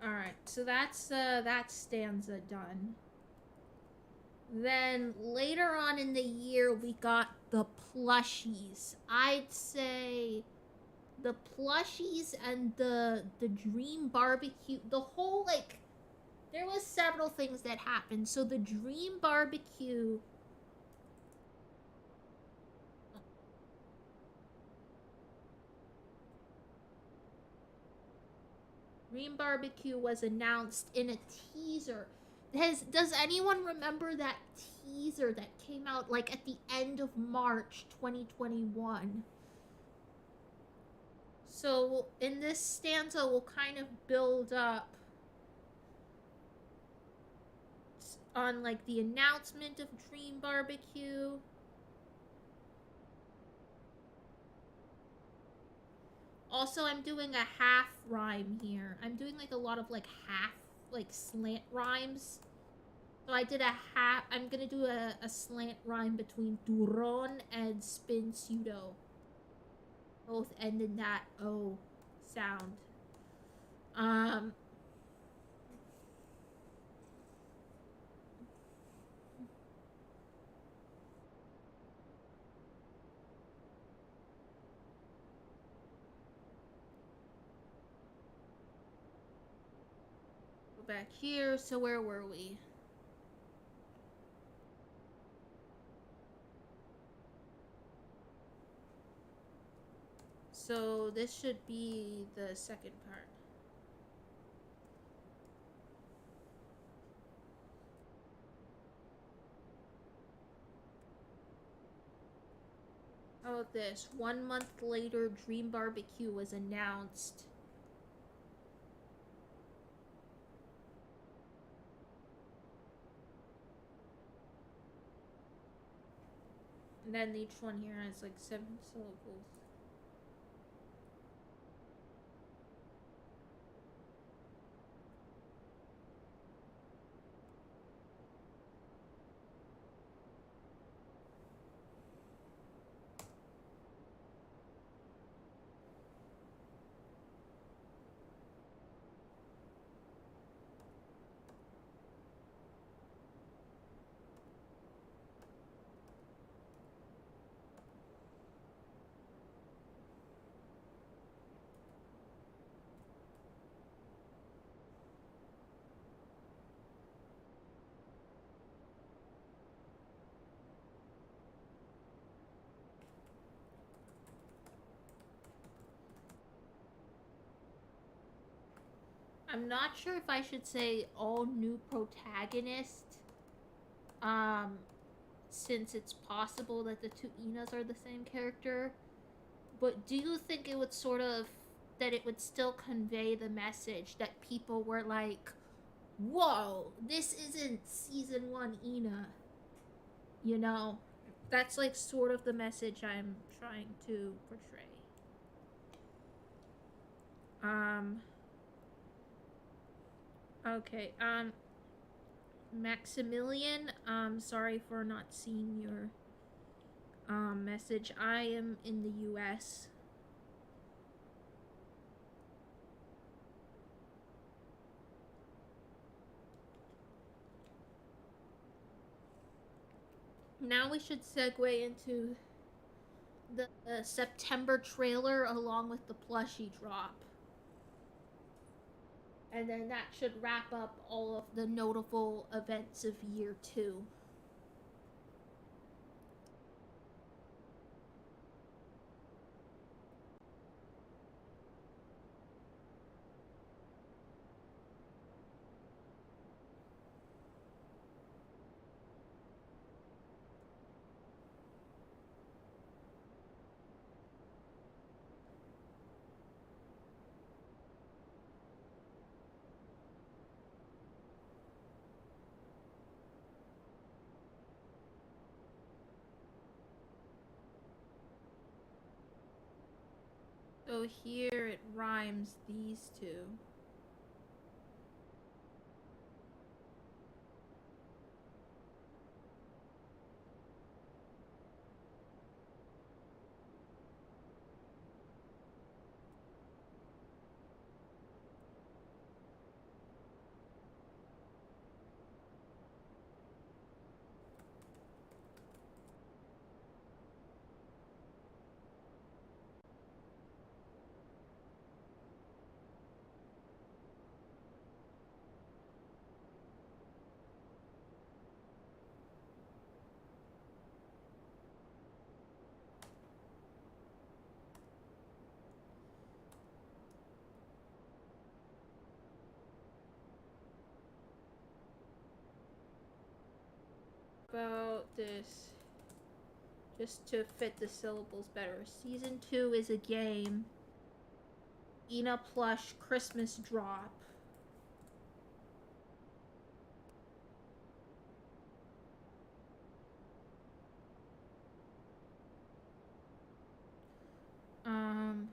all right. So that's that stanza done. Then later on in the year, we got the plushies. I'd say the plushies and the dream barbecue, the whole like there was several things that happened. So the dream barbecue was announced in a teaser. Does anyone remember that teaser that came out like at the end of March 2021? So in this stanza, we'll kind of build up on like the announcement of Dream Barbecue. Also, I'm doing a half rhyme here. I'm doing like a lot of like half, like slant rhymes. So I did a half. I'm gonna do a slant rhyme between Duron and Spin Pseudo. both end in that O sound. Um, go back here. So where were we? So this should be the second part. How about this? 1 month later, Dream Barbecue was announced. And then each one here has like 7 syllables. I'm not sure if I should say all new protagonist, um, since it's possible that the two Inas are the same character. But do you think it would sort of that it would still convey the message that people were like, "Whoa, this isn't season one Ina," you know? That's like sort of the message I'm trying to portray. Um. Okay. Maximilian. Sorry for not seeing your message. I am in the U.S. Now we should segue into the September trailer along with the plushie drop. And then that should wrap up all of the notable events of year two. So here it rhymes these two. About this, just to fit the syllables better. Season 2 is a game. Ina plush Christmas drop. Um,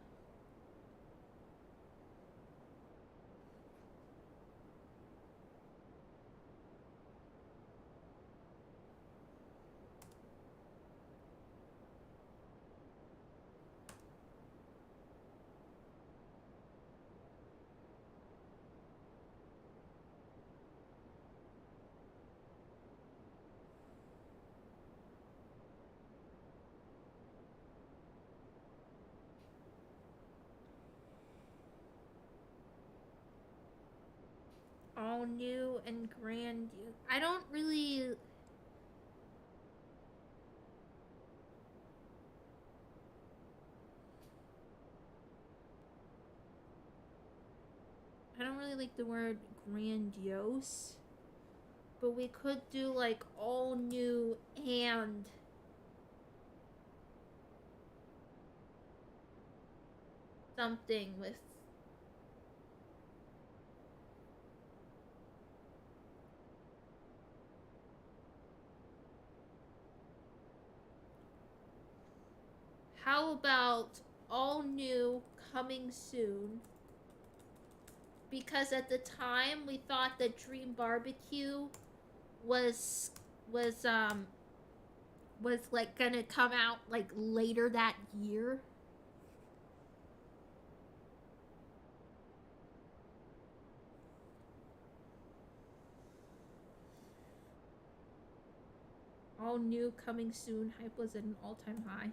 All new and grand. I don't really. I don't really like the word grandiose, but we could do like all new and something with. How about all new coming soon? Because at the time we thought that Dream Barbecue was was um was like gonna come out like later that year. All new coming soon. Hype was at an all-time high.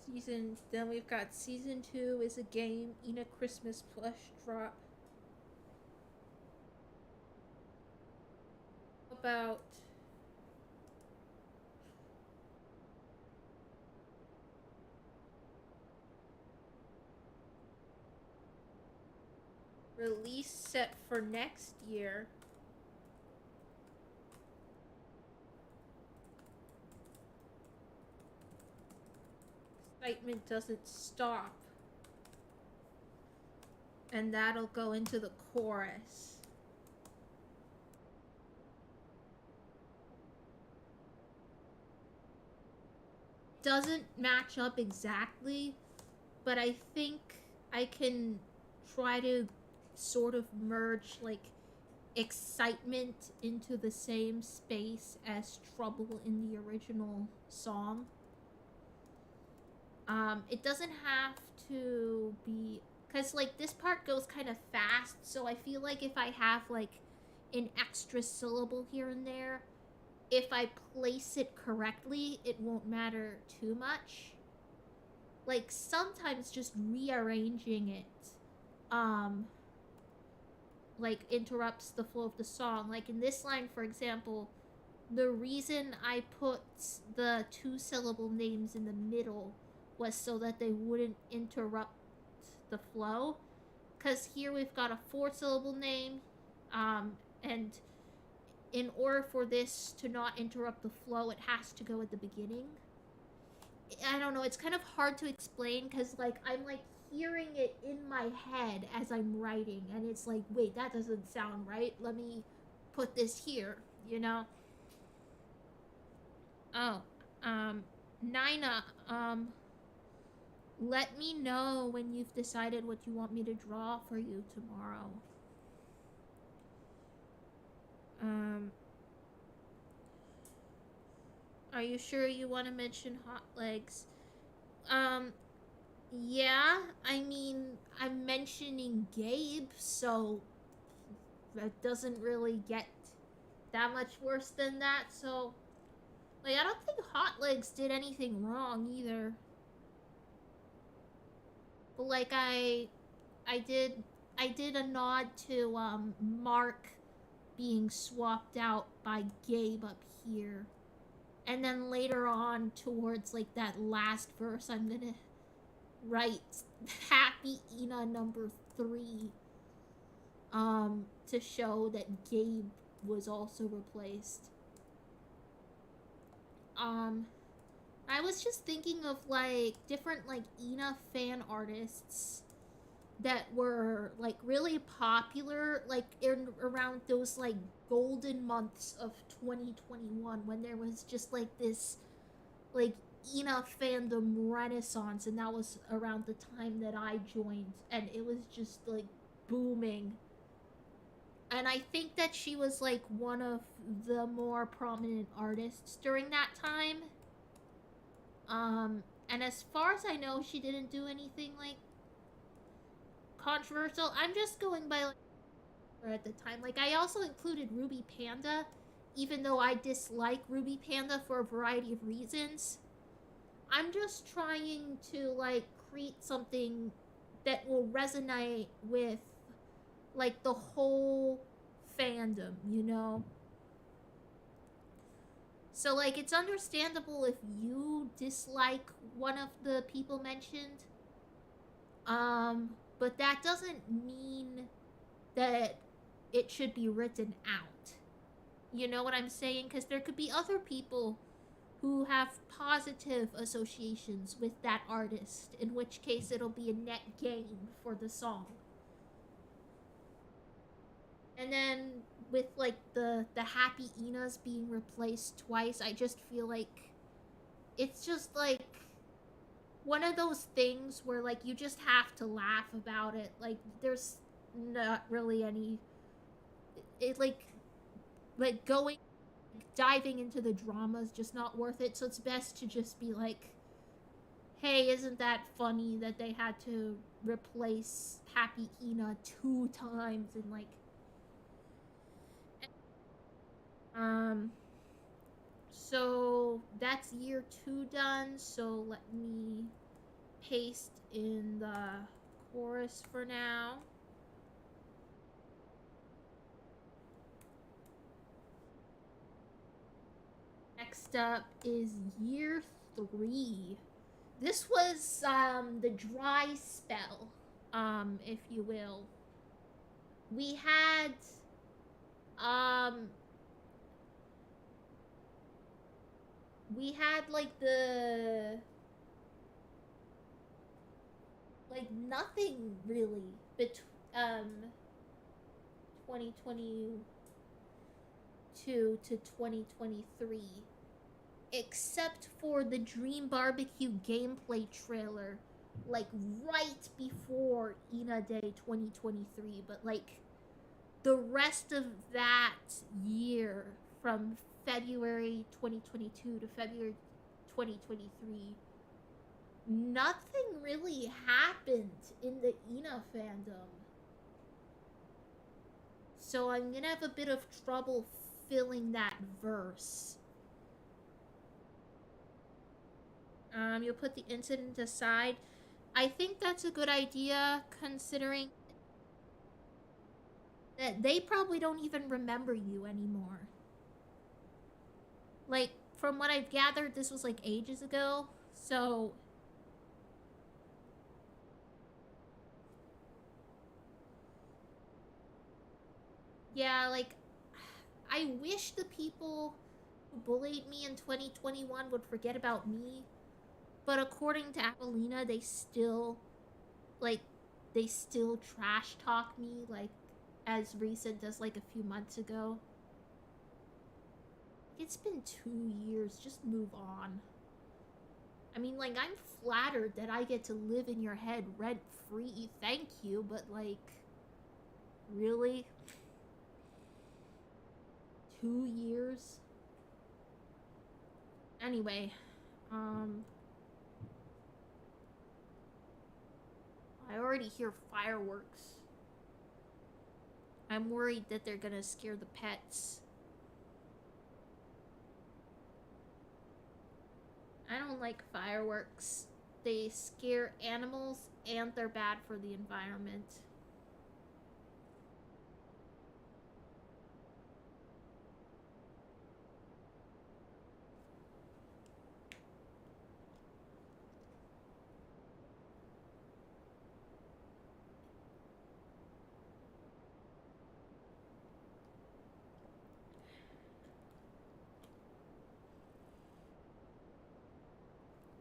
Season. Then we've got season 2 is a game. ENA Christmas plush drop. About release set for next year. Excitement doesn't stop. And that'll go into the chorus. Doesn't match up exactly, but I think I can try to sort of merge like excitement into the same space as trouble in the original song. It doesn't have to be because like this part goes kind of fast, so I feel like if I have like an extra syllable here and there, if I place it correctly, it won't matter too much. Like sometimes just rearranging it um like interrupts the flow of the song. Like in this line, for example, the reason I put the 2-syllable names in the middle was so that they wouldn't interrupt the flow. Because here we've got a 4-syllable name, and in order for this to not interrupt the flow, it has to go at the beginning. I don't know, it's kind of hard to explain because like I'm like hearing it in my head as I'm writing, and it's like, wait, that doesn't sound right. Let me put this here, you know? Oh, Nina, let me know when you've decided what you want me to draw for you tomorrow. Um, are you sure you want to mention hot legs? Um, yeah, I mean, I'm mentioning Gabe, so that doesn't really get that much worse than that. So, like, I don't think Hot Legs did anything wrong either. But like, I did, I did a nod to Mark being swapped out by Gabe up here, and then later on towards like that last verse, I'm gonna write Happy Ina number 3 to show that Gabe was also replaced. Um I was just thinking of like different like Ina fan artists that were like really popular like in around those like golden months of 2021 when there was just like this like Ina fandom renaissance, and that was around the time that I joined, and it was just like booming. And I think that she was like one of the more prominent artists during that time. And as far as I know, she didn't do anything like controversial. I'm just going by like at the time. Like I also included Ruby Panda, even though I dislike Ruby Panda for a variety of reasons. I'm just trying to like create something that will resonate with like the whole fandom, you know? So like it's understandable if you dislike one of the people mentioned. But that doesn't mean that it should be written out. You know what I'm saying? Because there could be other people who have positive associations with that artist, in which case it'll be a net gain for the song. And then with like the happy Inas being replaced twice, I just feel like it's just like one of those things where like you just have to laugh about it. Like there's not really any it like going diving into the drama is just not worth it. So it's best to just be like, hey, isn't that funny that they had to replace Happy Ina 2 times and like um so that's year 2 done. So let me paste in the chorus for now. Next up is year 3. This was the dry spell, if you will. We had um like the like nothing really between 2022 to 2023 except for the Dream Barbecue gameplay trailer like right before ENA Day 2023, but like the rest of that year from February 2022 to February 2023, nothing really happened in the ENA fandom. So I'm gonna have a bit of trouble filling that verse. You'll put the incident aside. I think that's a good idea considering that they probably don't even remember you anymore. Like, from what I've gathered, this was like ages ago. So, yeah, like, I wish the people who bullied me in 2021 would forget about me. But according to Apollina, like, they still trash talk me, like, as recent as, like, a few months ago. It's been 2 years. Just move on. I mean, like, I'm flattered that I get to live in your head rent free. Thank you, but, like, really? 2 years? Anyway, I already hear fireworks. I'm worried that they're gonna scare the pets. I don't like fireworks. They scare animals and they're bad for the environment.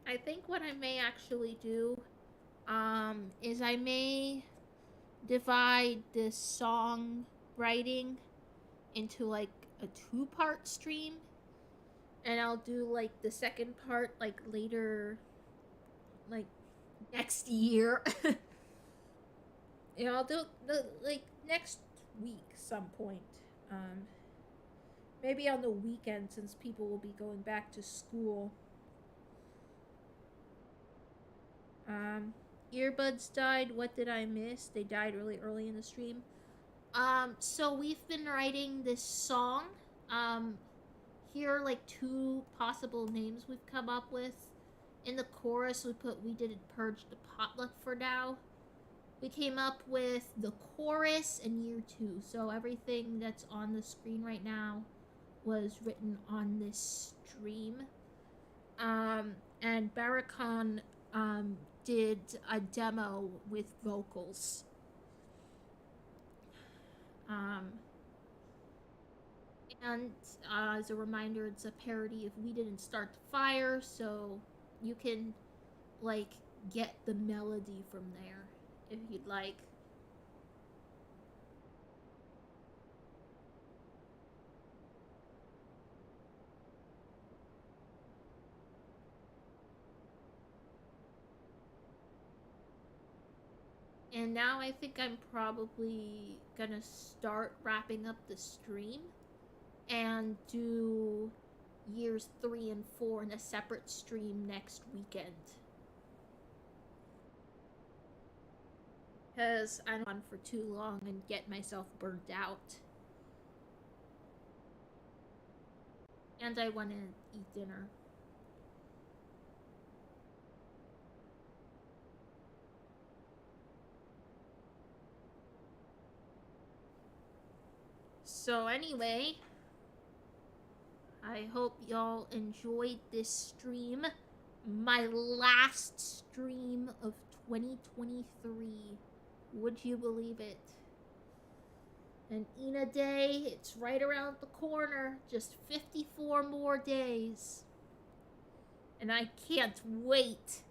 I think what I may actually do is I may divide this song writing into like a 2-part stream, and I'll do like the second part like later, like next year. I'll do the like next week some point. Um, Maybe on the weekend since people will be going back to school. Um, earbuds died. What did I miss? They died really early in the stream. So we've been writing this song. Um, Here are like two possible names we've come up with. In the chorus, we put "We didn't purge the potluck for now." We came up with the chorus in year 2, so everything that's on the screen right now was written on this stream. And Barracon did a demo with vocals. Um, and as a reminder, it's a parody of "We Didn't Start the Fire," so you can like get the melody from there if you'd like. And now I think I'm probably gonna start wrapping up the stream and do years 3 and 4 in a separate stream next weekend. Because I don't want for too long and get myself burnt out. And I want to eat dinner. So anyway, I hope y'all enjoyed this stream. My last stream of 2023. Would you believe it? And ENA Day, it's right around the corner. Just 54 more days. And I can't wait.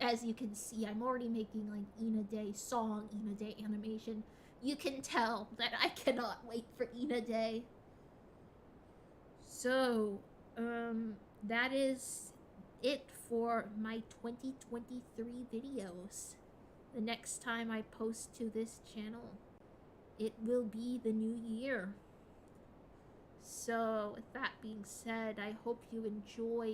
As you can see, I'm already making like ENA Day song, ENA Day animation. You can tell that I cannot wait for ENA Day. So, that is it for my 2023 videos. The next time I post to this channel, it will be the new year. So, with that being said, I hope you enjoy